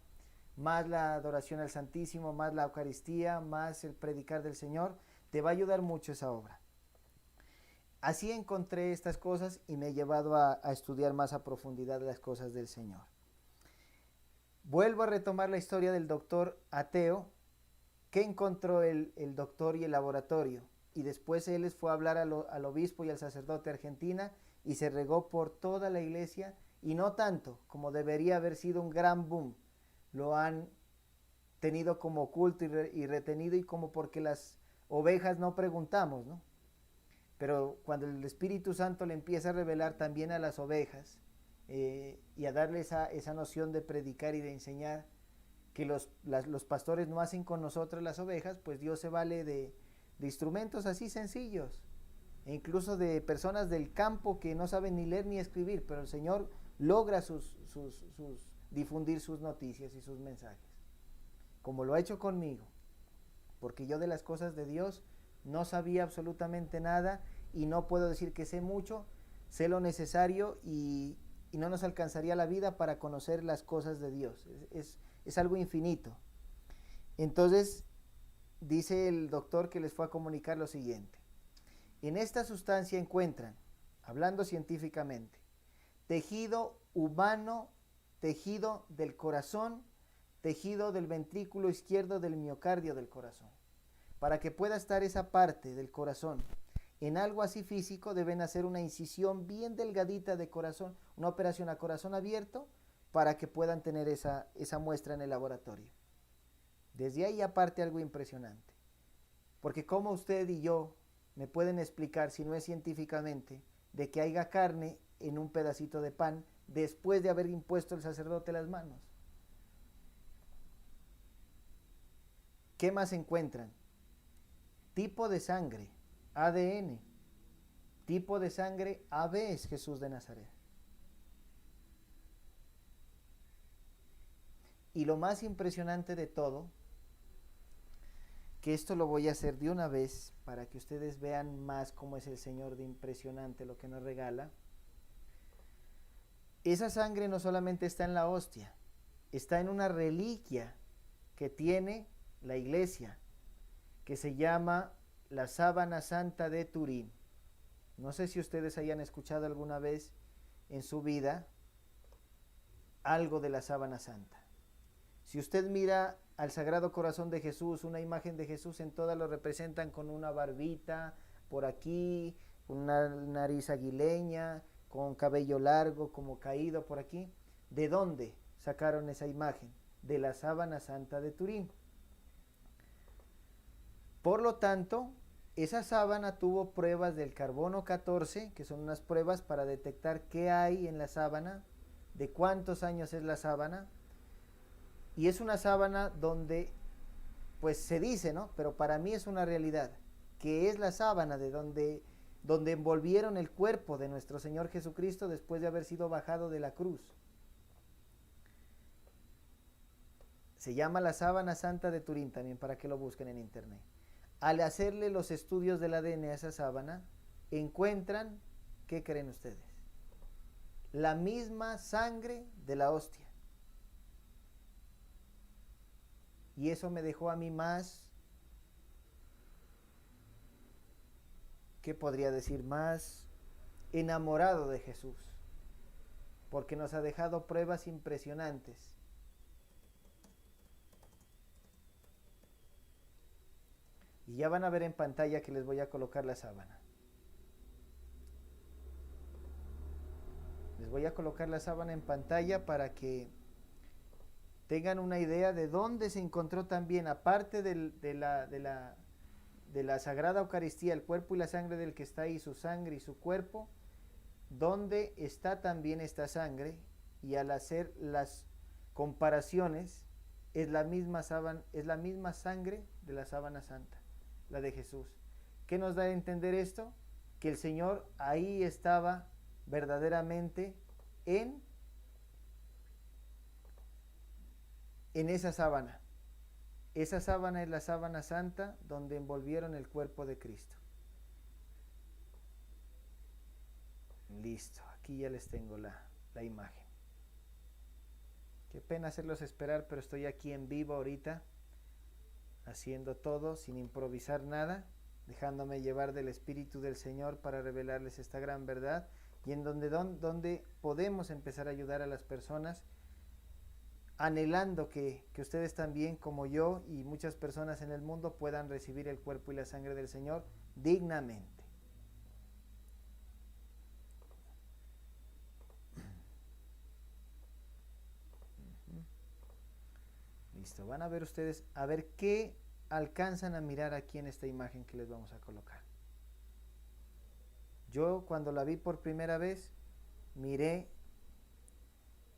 más la adoración al Santísimo, más la Eucaristía, más el predicar del Señor. Te va a ayudar mucho esa obra. Así encontré estas cosas y me he llevado a estudiar más a profundidad las cosas del Señor. Vuelvo a retomar la historia del doctor ateo. ¿Qué encontró el doctor y el laboratorio? Y después él fue a hablar al obispo y al sacerdote argentina y se regó por toda la iglesia, y no tanto como debería haber sido un gran boom. Lo han tenido como oculto y retenido, y como porque las ovejas no preguntamos, ¿no? Pero cuando el Espíritu Santo le empieza a revelar también a las ovejas y a darle esa noción de predicar y de enseñar, que los pastores no hacen con nosotros las ovejas, pues Dios se vale de instrumentos así sencillos, e incluso de personas del campo que no saben ni leer ni escribir, pero el Señor logra difundir sus noticias y sus mensajes, como lo ha hecho conmigo, porque yo de las cosas de Dios no sabía absolutamente nada, y no puedo decir que sé mucho, sé lo necesario, y no nos alcanzaría la vida para conocer las cosas de Dios. Es algo infinito. Entonces, dice el doctor que les fue a comunicar lo siguiente: en esta sustancia encuentran, hablando científicamente, tejido humano, tejido del corazón, tejido del ventrículo izquierdo del miocardio del corazón. Para que pueda estar esa parte del corazón en algo así físico, deben hacer una incisión bien delgadita de corazón, una operación a corazón abierto, para que puedan tener esa muestra en el laboratorio. Desde ahí aparte algo impresionante, porque como usted y yo me pueden explicar, si no es científicamente, de que haya carne en un pedacito de pan después de haber impuesto el sacerdote las manos. ¿Qué más encuentran? Tipo de sangre, ADN. Tipo de sangre, AB, es Jesús de Nazaret. Y lo más impresionante de todo, que esto lo voy a hacer de una vez para que ustedes vean más cómo es el Señor de impresionante lo que nos regala. Esa sangre no solamente está en la hostia, está en una reliquia que tiene la iglesia, que se llama la sábana santa de Turín. No sé si ustedes hayan escuchado alguna vez en su vida algo de la sábana santa. Si usted mira al Sagrado Corazón de Jesús, una imagen de Jesús, en todas lo representan con una barbita por aquí, una nariz aguileña, con cabello largo como caído por aquí. ¿De dónde sacaron esa imagen? De la sábana santa de Turín. Por lo tanto, esa sábana tuvo pruebas del carbono 14, que son unas pruebas para detectar qué hay en la sábana, de cuántos años es la sábana. Y es una sábana donde, pues se dice, ¿no? Pero para mí es una realidad, que es la sábana de donde envolvieron el cuerpo de nuestro Señor Jesucristo después de haber sido bajado de la cruz. Se llama la sábana santa de Turín también, para que lo busquen en internet. Al hacerle los estudios del ADN a esa sábana, encuentran, ¿qué creen ustedes? La misma sangre de la hostia. Y eso me dejó a mí más, ¿qué podría decir? Más enamorado de Jesús, porque nos ha dejado pruebas impresionantes. Y ya van a ver en pantalla que les voy a colocar la sábana. Les voy a colocar la sábana en pantalla para que tengan una idea de dónde se encontró también, aparte de la Sagrada Eucaristía, el cuerpo y la sangre del que está ahí, su sangre y su cuerpo, dónde está también esta sangre. Y al hacer las comparaciones, es la misma sangre de la sábana santa, la de Jesús. ¿Qué nos da a entender esto? Que el Señor ahí estaba verdaderamente en esa sábana. Esa sábana es la sábana santa donde envolvieron el cuerpo de Cristo. Listo, aquí ya les tengo la la imagen. Qué pena hacerlos esperar, pero estoy aquí en vivo ahorita, haciendo todo sin improvisar nada, dejándome llevar del Espíritu del Señor para revelarles esta gran verdad, y en donde podemos empezar a ayudar a las personas, anhelando que ustedes también, como yo y muchas personas en el mundo, puedan recibir el cuerpo y la sangre del Señor dignamente. Listo, van a ver ustedes, a ver qué alcanzan a mirar aquí en esta imagen que les vamos a colocar. Yo cuando la vi por primera vez, miré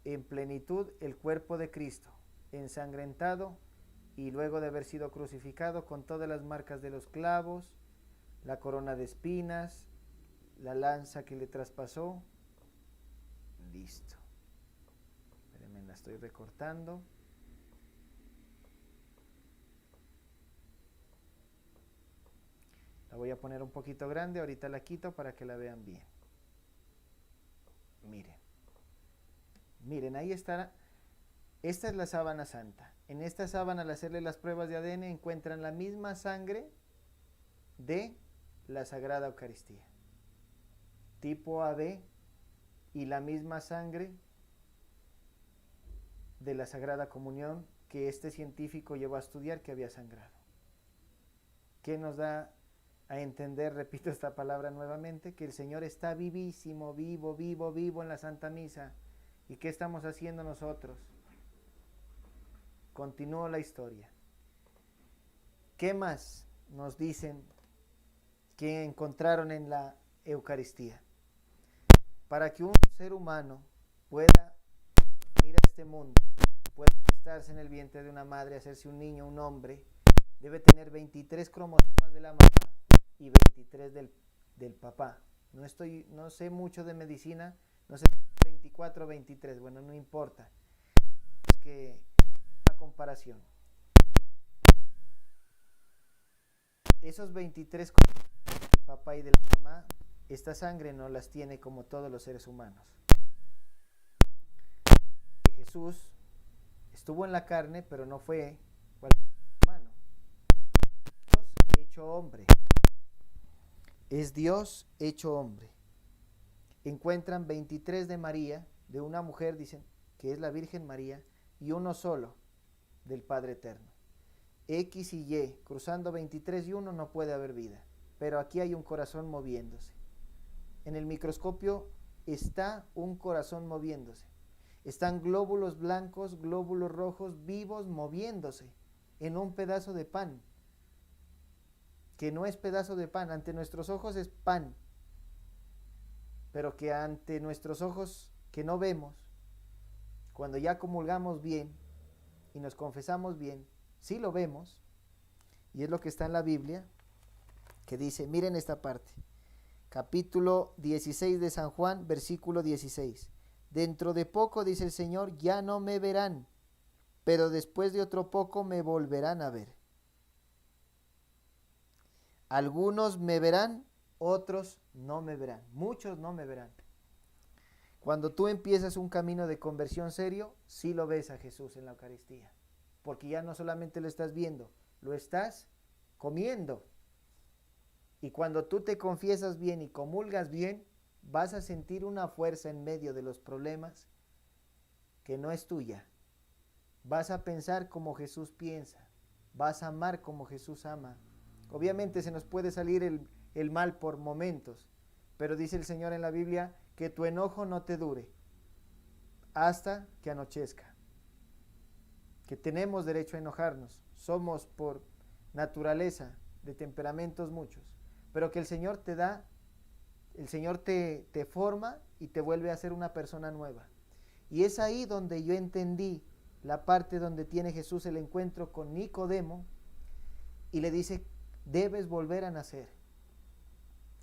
en plenitud el cuerpo de Cristo, ensangrentado y luego de haber sido crucificado con todas las marcas de los clavos, la corona de espinas, la lanza que le traspasó. Listo. Espérenme, la estoy recortando. La voy a poner un poquito grande, ahorita la quito para que la vean bien. Miren, ahí está. Esta es la sábana santa. En esta sábana, al hacerle las pruebas de ADN, encuentran la misma sangre de la Sagrada Eucaristía, tipo AB, y la misma sangre de la Sagrada Comunión que este científico llevó a estudiar que había sangrado. ¿Qué nos da a entender, repito esta palabra nuevamente, que el Señor está vivísimo, vivo en la Santa Misa? ¿Y qué estamos haciendo nosotros? Continúo la historia. ¿Qué más nos dicen que encontraron en la Eucaristía? Para que un ser humano pueda venir a este mundo, pueda gestarse en el vientre de una madre, hacerse un niño, un hombre, debe tener 23 cromosomas de la mamá y 23 del papá. No sé mucho de medicina, no sé 24 o 23, bueno, no importa. Es que una comparación. Esos 23 cromosomas del papá y de la mamá, esta sangre no las tiene como todos los seres humanos. Jesús estuvo en la carne, pero no fue cualquier humano. Dios hecho hombre. Es Dios hecho hombre. Encuentran 23 de María, de una mujer, dicen que es la Virgen María, y uno solo del Padre Eterno. X y Y, cruzando 23 y 1 no puede haber vida, pero aquí hay un corazón moviéndose. En el microscopio está un corazón moviéndose. Están glóbulos blancos, glóbulos rojos vivos moviéndose en un pedazo de pan, que no es pedazo de pan, ante nuestros ojos es pan, pero que ante nuestros ojos que no vemos, cuando ya comulgamos bien y nos confesamos bien, sí lo vemos, y es lo que está en la Biblia, que dice, miren esta parte, capítulo 16 de San Juan, versículo 16, dentro de poco, dice el Señor, ya no me verán, pero después de otro poco me volverán a ver. Algunos me verán, otros no me verán, muchos no me verán. Cuando tú empiezas un camino de conversión serio, sí lo ves a Jesús en la Eucaristía, porque ya no solamente lo estás viendo, lo estás comiendo. Y cuando tú te confiesas bien y comulgas bien, vas a sentir una fuerza en medio de los problemas que no es tuya. Vas a pensar como Jesús piensa, vas a amar como Jesús ama. Obviamente se nos puede salir el mal por momentos, pero dice el Señor en la Biblia que tu enojo no te dure hasta que anochezca. Que tenemos derecho a enojarnos, somos por naturaleza de temperamentos muchos, pero que el Señor te da, el Señor te forma y te vuelve a ser una persona nueva. Y es ahí donde yo entendí la parte donde tiene Jesús el encuentro con Nicodemo y le dice, debes volver a nacer.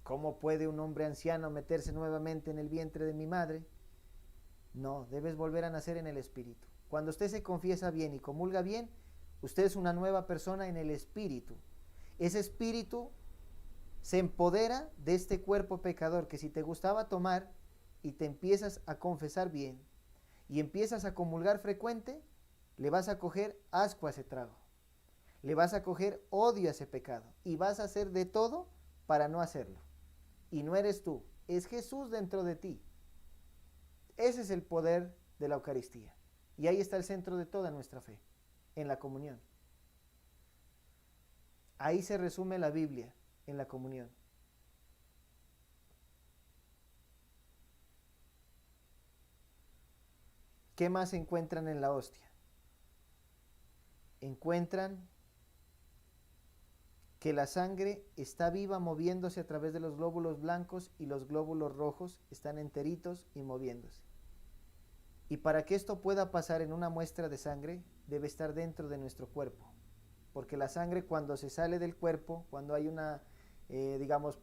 ¿Cómo puede un hombre anciano meterse nuevamente en el vientre de mi madre? No, debes volver a nacer en el Espíritu. Cuando usted se confiesa bien y comulga bien, usted es una nueva persona en el Espíritu. Ese Espíritu se empodera de este cuerpo pecador que si te gustaba tomar, y te empiezas a confesar bien y empiezas a comulgar frecuente, le vas a coger asco a ese trago, le vas a coger odio a ese pecado y vas a hacer de todo para no hacerlo. Y no eres tú, es Jesús dentro de ti. Ese es el poder de la Eucaristía. Y ahí está el centro de toda nuestra fe, en la comunión. Ahí se resume la Biblia, en la comunión. ¿Qué más encuentran en la hostia? Encuentran que la sangre está viva moviéndose a través de los glóbulos blancos y los glóbulos rojos están enteritos y moviéndose. Y para que esto pueda pasar en una muestra de sangre, debe estar dentro de nuestro cuerpo. Porque la sangre cuando se sale del cuerpo, cuando hay una, digamos,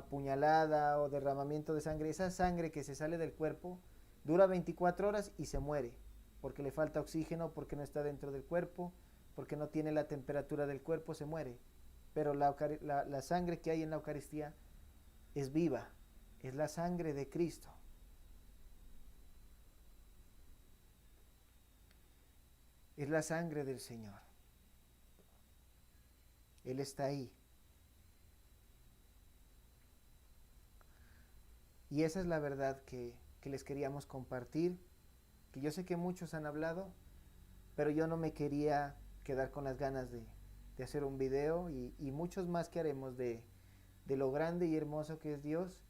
puñalada o derramamiento de sangre, esa sangre que se sale del cuerpo dura 24 horas y se muere. Porque le falta oxígeno, porque no está dentro del cuerpo, porque no tiene la temperatura del cuerpo, se muere. Pero la sangre que hay en la Eucaristía es viva, es la sangre de Cristo. Es la sangre del Señor. Él está ahí. Y esa es la verdad que les queríamos compartir, que yo sé que muchos han hablado, pero yo no me quería quedar con las ganas de hacer un video y muchos más que haremos de lo grande y hermoso que es Dios,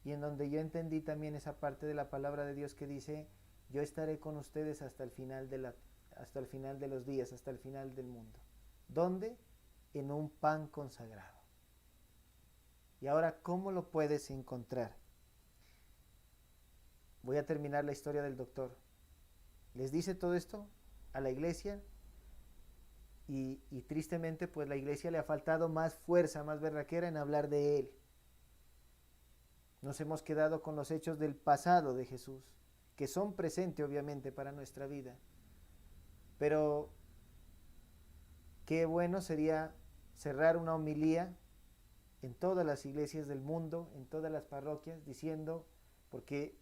y en donde yo entendí también esa parte de la palabra de Dios que dice, yo estaré con ustedes hasta el final de los días, hasta el final del mundo. ¿Dónde? En un pan consagrado. Y ahora, ¿cómo lo puedes encontrar? Voy a terminar la historia del doctor. Les dice todo esto a la iglesia y tristemente pues la iglesia le ha faltado más fuerza, más berraquera en hablar de él. Nos hemos quedado con los hechos del pasado de Jesús, que son presentes obviamente para nuestra vida. Pero qué bueno sería cerrar una homilía en todas las iglesias del mundo, en todas las parroquias, diciendo, porque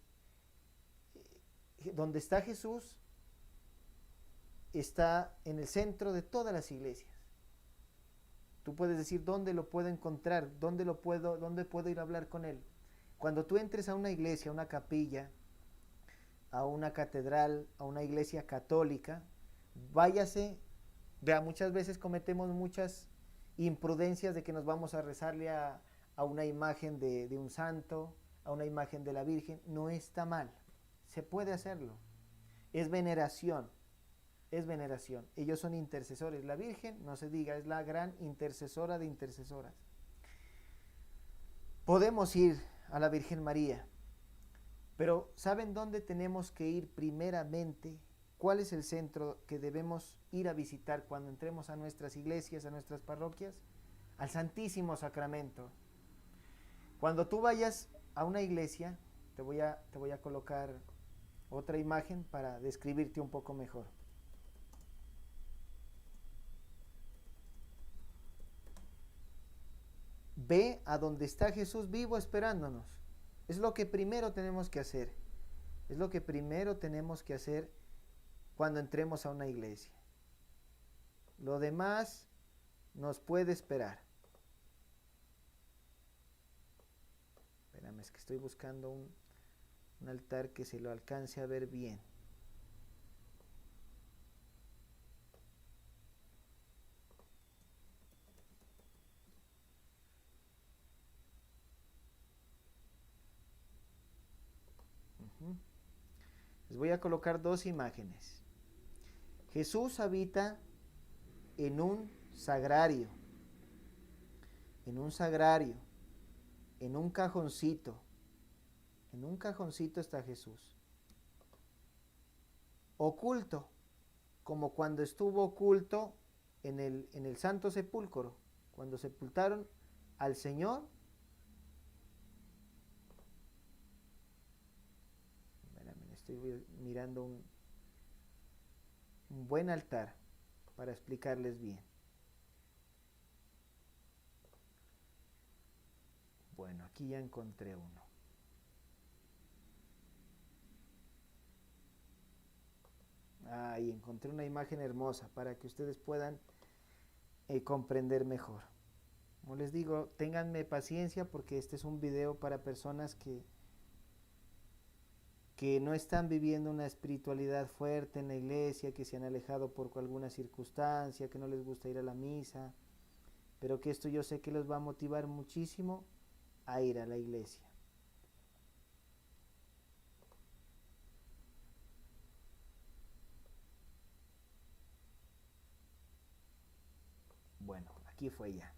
donde está Jesús está en el centro de todas las iglesias. Tú puedes decir, ¿dónde lo puedo encontrar? ¿Dónde puedo ir a hablar con él? Cuando tú entres a una iglesia, a una capilla, a una catedral, a una iglesia católica, váyase, vea, muchas veces cometemos muchas imprudencias de que nos vamos a rezarle a una imagen de un santo, a una imagen de la Virgen. No está mal, se puede hacerlo. Es veneración, es veneración. Ellos son intercesores. La Virgen, no se diga, es la gran intercesora de intercesoras. Podemos ir a la Virgen María, pero ¿saben dónde tenemos que ir primeramente? ¿Cuál es el centro que debemos ir a visitar cuando entremos a nuestras iglesias, a nuestras parroquias? Al Santísimo Sacramento. Cuando tú vayas a una iglesia, te voy a colocar otra imagen para describirte un poco mejor. Ve a donde está Jesús vivo esperándonos. Es lo que primero tenemos que hacer. Es lo que primero tenemos que hacer cuando entremos a una iglesia. Lo demás nos puede esperar. Espérame, es que estoy buscando un altar que se lo alcance a ver bien. Les voy a colocar dos imágenes. Jesús habita en un sagrario, en un sagrario, en un cajoncito. En un cajoncito está Jesús. Oculto, como cuando estuvo oculto en el Santo Sepulcro, cuando sepultaron al Señor. Estoy mirando un buen altar para explicarles bien. Bueno, aquí ya encontré uno. Ahí encontré una imagen hermosa para que ustedes puedan comprender mejor. Como les digo, ténganme paciencia porque este es un video para personas que no están viviendo una espiritualidad fuerte en la iglesia, que se han alejado por alguna circunstancia, que no les gusta ir a la misa, pero que esto yo sé que los va a motivar muchísimo a ir a la iglesia. Bueno, aquí fue ya.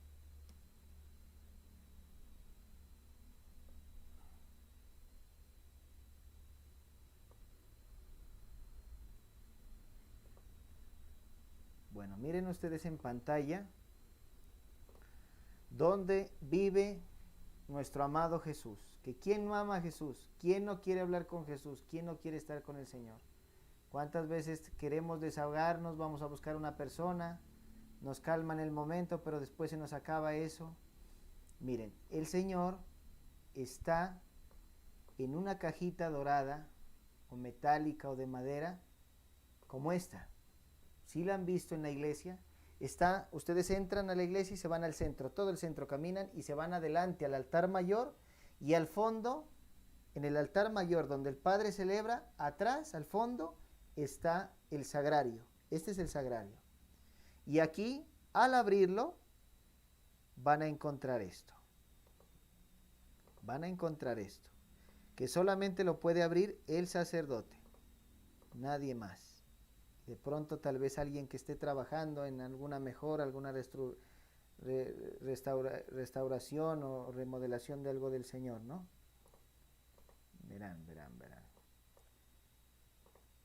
Bueno, miren ustedes en pantalla donde vive nuestro amado Jesús. Que ¿quién no ama a Jesús? ¿Quién no quiere hablar con Jesús? ¿Quién no quiere estar con el Señor? ¿Cuántas veces queremos desahogarnos? Vamos a buscar una persona, nos calma en el momento, pero después se nos acaba eso. Miren, el Señor está en una cajita dorada o metálica o de madera como esta. Si la han visto en la iglesia, ustedes entran a la iglesia y se van al centro, todo el centro caminan y se van adelante al altar mayor, y al fondo, en el altar mayor donde el Padre celebra, atrás, al fondo, está el sagrario. Este es el sagrario. Y aquí, al abrirlo, van a encontrar esto. Van a encontrar esto, que solamente lo puede abrir el sacerdote, nadie más. De pronto tal vez alguien que esté trabajando en alguna mejora, alguna restauración o remodelación de algo del Señor, ¿no? Verán.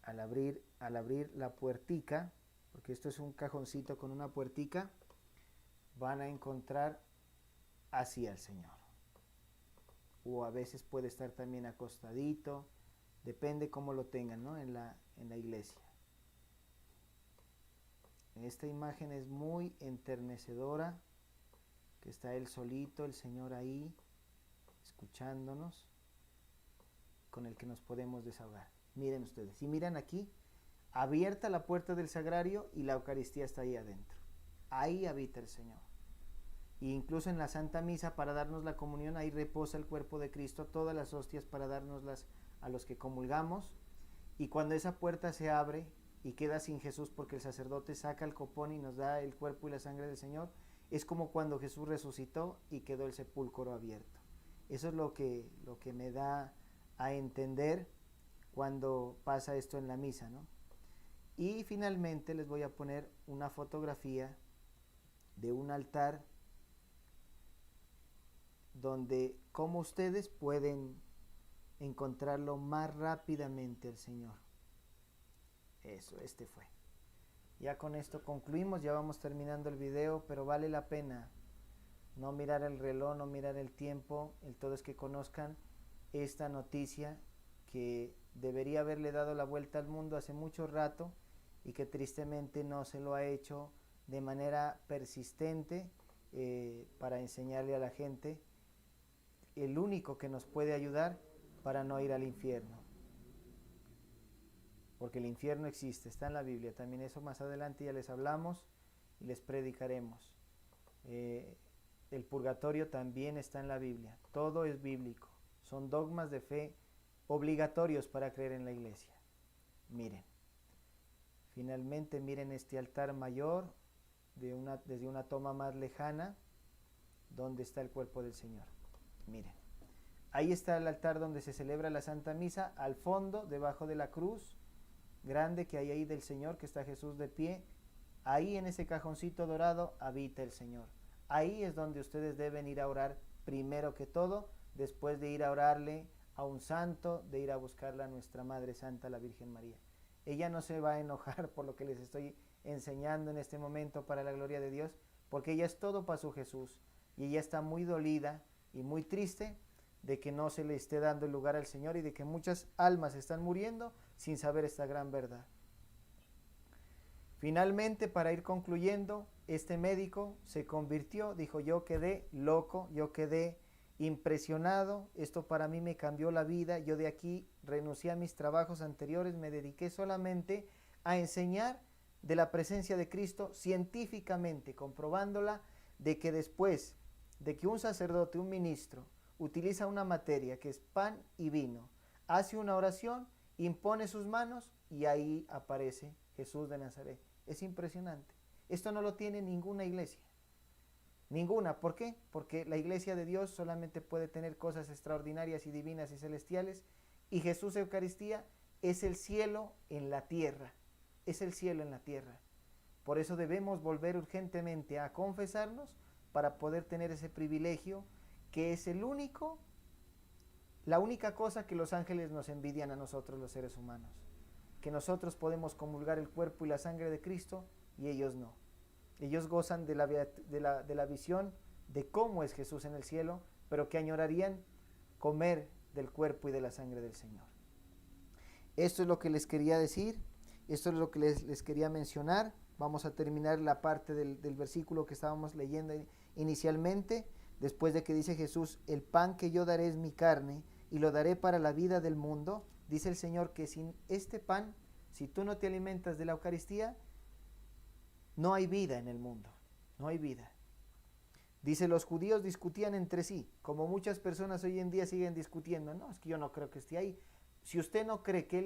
Al abrir la puertica, porque esto es un cajoncito con una puertica, van a encontrar así al Señor. O a veces puede estar también acostadito, depende cómo lo tengan, ¿no? en la iglesia. Esta imagen es muy enternecedora, que está Él solito, el Señor ahí, escuchándonos, con el que nos podemos desahogar. Miren ustedes, si miran aquí, abierta la puerta del sagrario y la Eucaristía está ahí adentro. Ahí habita el Señor. E incluso en la Santa Misa, para darnos la comunión, ahí reposa el cuerpo de Cristo, todas las hostias para dárnoslas a los que comulgamos. Y cuando esa puerta se abre y queda sin Jesús, porque el sacerdote saca el copón y nos da el cuerpo y la sangre del Señor, es como cuando Jesús resucitó y quedó el sepulcro abierto. Eso es lo que me da a entender cuando pasa esto en la misa, ¿no? Y finalmente les voy a poner una fotografía de un altar donde como ustedes pueden encontrarlo más rápidamente el Señor. Eso, este fue. Ya con esto concluimos, ya vamos terminando el video, pero vale la pena no mirar el reloj, no mirar el tiempo. El todo es que conozcan esta noticia que debería haberle dado la vuelta al mundo hace mucho rato y que tristemente no se lo ha hecho de manera persistente para enseñarle a la gente el único que nos puede ayudar para no ir al infierno. Porque el infierno existe, está en la Biblia, también eso más adelante ya les hablamos y les predicaremos. El purgatorio también está en la Biblia, todo es bíblico, son dogmas de fe obligatorios para creer en la iglesia. Miren, finalmente miren este altar mayor desde una toma más lejana, donde está el cuerpo del Señor. Miren, ahí está el altar donde se celebra la Santa Misa, al fondo, debajo de la cruz grande que hay ahí del Señor, que está Jesús de pie. Ahí en ese cajoncito dorado habita el Señor. Ahí es donde ustedes deben ir a orar primero que todo, después de ir a orarle a un santo, de ir a buscarla a nuestra Madre Santa, la Virgen María. Ella no se va a enojar por lo que les estoy enseñando en este momento para la gloria de Dios, porque ella es todo para su Jesús, y ella está muy dolida y muy triste de que no se le esté dando el lugar al Señor y de que muchas almas están muriendo sin saber esta gran verdad. Finalmente, para ir concluyendo, este médico se convirtió, dijo: yo quedé loco, yo quedé impresionado, esto para mí me cambió la vida, yo de aquí renuncié a mis trabajos anteriores, me dediqué solamente a enseñar de la presencia de Cristo científicamente, comprobándola de que después de que un sacerdote, un ministro, utiliza una materia que es pan y vino, hace una oración, impone sus manos y ahí aparece Jesús de Nazaret. Es impresionante. Esto no lo tiene ninguna iglesia. Ninguna. ¿Por qué? Porque la iglesia de Dios solamente puede tener cosas extraordinarias y divinas y celestiales, y Jesús Eucaristía es el cielo en la tierra. Es el cielo en la tierra. Por eso debemos volver urgentemente a confesarnos para poder tener ese privilegio que es la única cosa que los ángeles nos envidian a nosotros los seres humanos. Que nosotros podemos comulgar el cuerpo y la sangre de Cristo y ellos no. Ellos gozan de la visión de cómo es Jesús en el cielo, pero que añorarían comer del cuerpo y de la sangre del Señor. Esto es lo que les quería decir, esto es lo que les quería mencionar. Vamos a terminar la parte del versículo que estábamos leyendo inicialmente, después de que dice Jesús, el pan que yo daré es mi carne y lo daré para la vida del mundo. Dice el Señor que sin este pan, si tú no te alimentas de la Eucaristía, no hay vida en el mundo, no hay vida. Dice, los judíos discutían entre sí, como muchas personas hoy en día siguen discutiendo. No, es que yo no creo que esté ahí. Si usted no cree que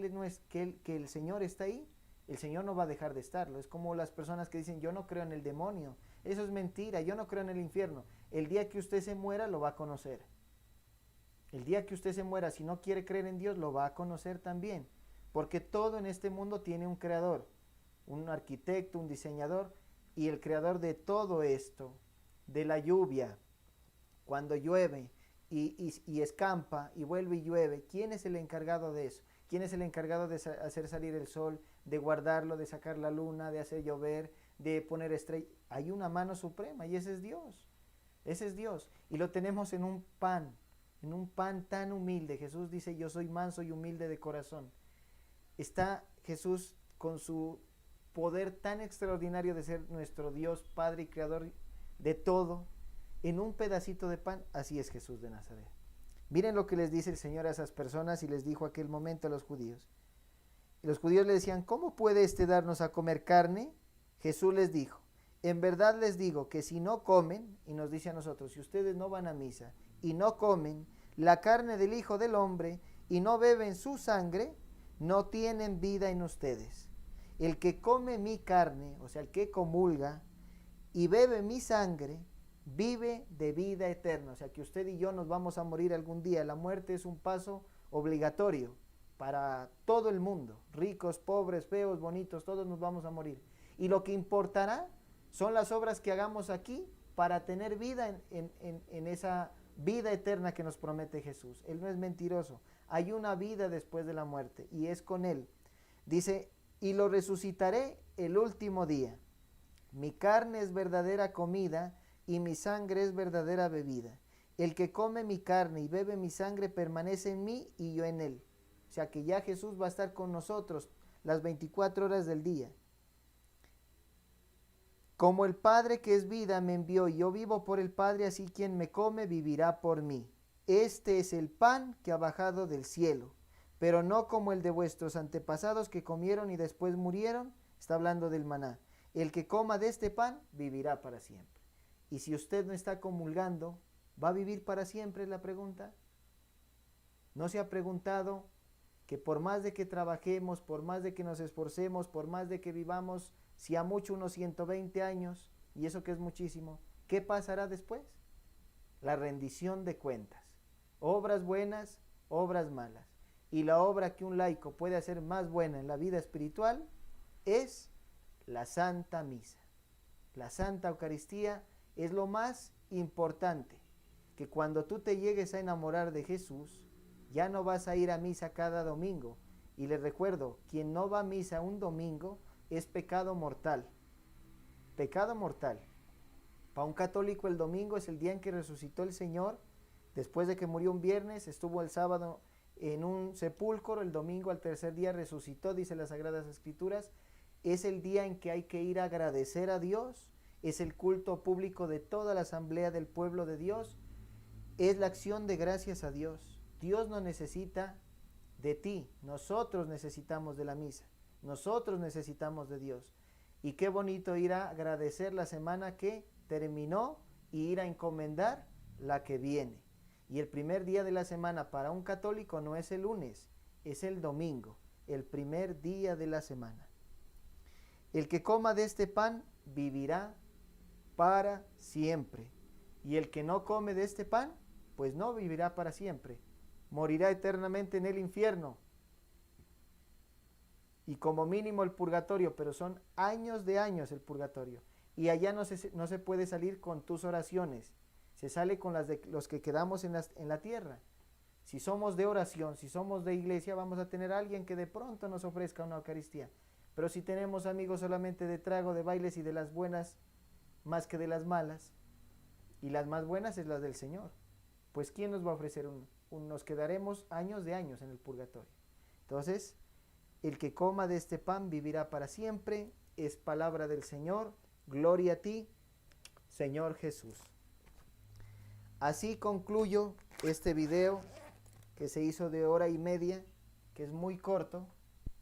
el Señor está ahí, el Señor no va a dejar de estarlo. Es como las personas que dicen, yo no creo en el demonio. Eso es mentira, yo no creo en el infierno. El día que usted se muera, lo va a conocer. El día que usted se muera, si no quiere creer en Dios, lo va a conocer también. Porque todo en este mundo tiene un creador, un arquitecto, un diseñador, y el creador de todo esto, de la lluvia, cuando llueve y escampa y vuelve y llueve, ¿quién es el encargado de eso? ¿Quién es el encargado de hacer salir el sol, de guardarlo, de sacar la luna, de hacer llover, de poner estrellas? Hay una mano suprema y ese es Dios. Ese es Dios. Y lo tenemos en un pan tan humilde. Jesús dice, yo soy manso y humilde de corazón. Está Jesús con su poder tan extraordinario de ser nuestro Dios, Padre y Creador de todo, en un pedacito de pan. Así es Jesús de Nazaret. Miren lo que les dice el Señor a esas personas y les dijo aquel momento a los judíos. Y los judíos le decían, ¿cómo puede darnos a comer carne? Jesús les dijo, en verdad les digo que si no comen, y nos dice a nosotros, si ustedes no van a misa y no comen la carne del Hijo del Hombre y no beben su sangre, no tienen vida en ustedes. El que come mi carne, o sea, el que comulga y bebe mi sangre, vive de vida eterna. O sea, que usted y yo nos vamos a morir algún día. La muerte es un paso obligatorio para todo el mundo. Ricos, pobres, feos, bonitos, todos nos vamos a morir. Y lo que importará son las obras que hagamos aquí para tener vida en esa vida eterna que nos promete Jesús. Él no es mentiroso. Hay una vida después de la muerte y es con Él. Dice, y lo resucitaré el último día. Mi carne es verdadera comida y mi sangre es verdadera bebida. El que come mi carne y bebe mi sangre permanece en mí y yo en él. O sea que ya Jesús va a estar con nosotros las 24 horas del día. Como el Padre que es vida me envió y yo vivo por el Padre, así quien me come vivirá por mí. Este es el pan que ha bajado del cielo, pero no como el de vuestros antepasados que comieron y después murieron. Está hablando del maná. El que coma de este pan vivirá para siempre. Y si usted no está comulgando, ¿va a vivir para siempre? Es la pregunta. ¿No se ha preguntado que por más de que trabajemos, por más de que nos esforcemos, por más de que vivamos, si a mucho unos 120 años, y eso que es muchísimo, ¿qué pasará después? La rendición de cuentas. Obras buenas, obras malas. Y la obra que un laico puede hacer más buena en la vida espiritual es la Santa Misa. La Santa Eucaristía es lo más importante, que cuando tú te llegues a enamorar de Jesús, ya no vas a ir a misa cada domingo. Y les recuerdo, quien no va a misa un domingo es pecado mortal. Pecado mortal. Para un católico el domingo es el día en que resucitó el Señor. Después de que murió un viernes, estuvo el sábado en un sepulcro, el domingo al tercer día resucitó, dice las Sagradas Escrituras. Es el día en que hay que ir a agradecer a Dios, es el culto público de toda la asamblea del pueblo de Dios, es la acción de gracias a Dios. Dios no necesita de ti, nosotros necesitamos de la misa. Nosotros necesitamos de Dios. Y qué bonito ir a agradecer la semana que terminó y ir a encomendar la que viene. Y el primer día de la semana para un católico no es el lunes, es el domingo, el primer día de la semana. El que coma de este pan vivirá para siempre. Y el que no come de este pan, pues no vivirá para siempre. Morirá eternamente en el infierno. Y como mínimo el purgatorio, pero son años de años el purgatorio. Y allá no se puede salir con tus oraciones. Se sale con las de los que quedamos en la tierra. Si somos de oración, si somos de iglesia, vamos a tener a alguien que de pronto nos ofrezca una Eucaristía. Pero si tenemos amigos solamente de trago, de bailes y de las buenas, más que de las malas, y las más buenas es las del Señor, pues ¿quién nos va a ofrecer nos quedaremos años de años en el purgatorio? Entonces, el que coma de este pan vivirá para siempre, es palabra del Señor. Gloria a ti, Señor Jesús. Así concluyo este video que se hizo de 1:30, que es muy corto,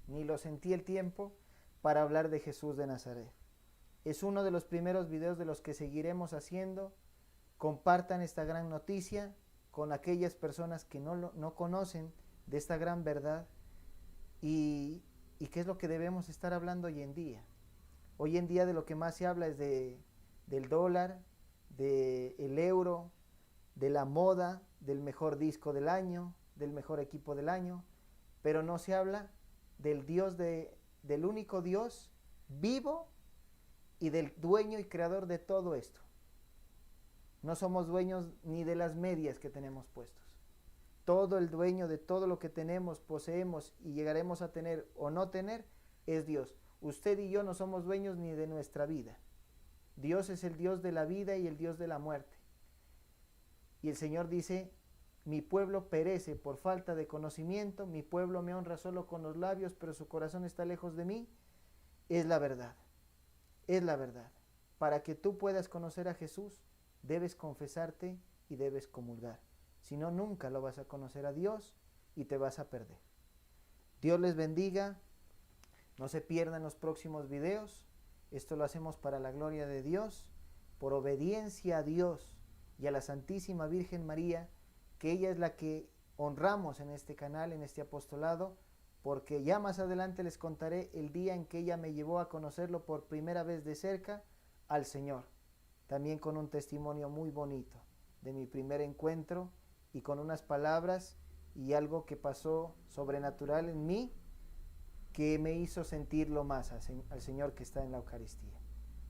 ni lo sentí el tiempo, para hablar de Jesús de Nazaret. Es uno de los primeros videos de los que seguiremos haciendo. Compartan esta gran noticia con aquellas personas que no conocen de esta gran verdad y qué es lo que debemos estar hablando hoy en día. Hoy en día de lo que más se habla es del dólar, del euro, de la moda, del mejor disco del año, del mejor equipo del año, pero no se habla del Dios, del único Dios vivo y del dueño y creador de todo esto. No somos dueños ni de las medias que tenemos puestos. Todo el dueño de todo lo que tenemos, poseemos y llegaremos a tener o no tener es Dios. Usted y yo no somos dueños ni de nuestra vida. Dios es el Dios de la vida y el Dios de la muerte. Y el Señor dice, mi pueblo perece por falta de conocimiento, mi pueblo me honra solo con los labios, pero su corazón está lejos de mí. Es la verdad, es la verdad. Para que tú puedas conocer a Jesús, debes confesarte y debes comulgar. Si no, nunca lo vas a conocer a Dios y te vas a perder. Dios les bendiga. No se pierdan los próximos videos. Esto lo hacemos para la gloria de Dios, por obediencia a Dios y a la Santísima Virgen María, que ella es la que honramos en este canal, en este apostolado, porque ya más adelante les contaré el día en que ella me llevó a conocerlo por primera vez de cerca al Señor. También con un testimonio muy bonito de mi primer encuentro y con unas palabras y algo que pasó sobrenatural en mí que me hizo sentirlo más al Señor que está en la Eucaristía.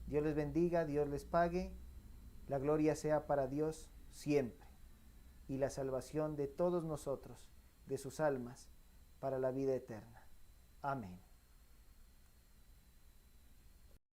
Dios les bendiga, Dios les pague, la gloria sea para Dios siempre y la salvación de todos nosotros, de sus almas, para la vida eterna. Amén.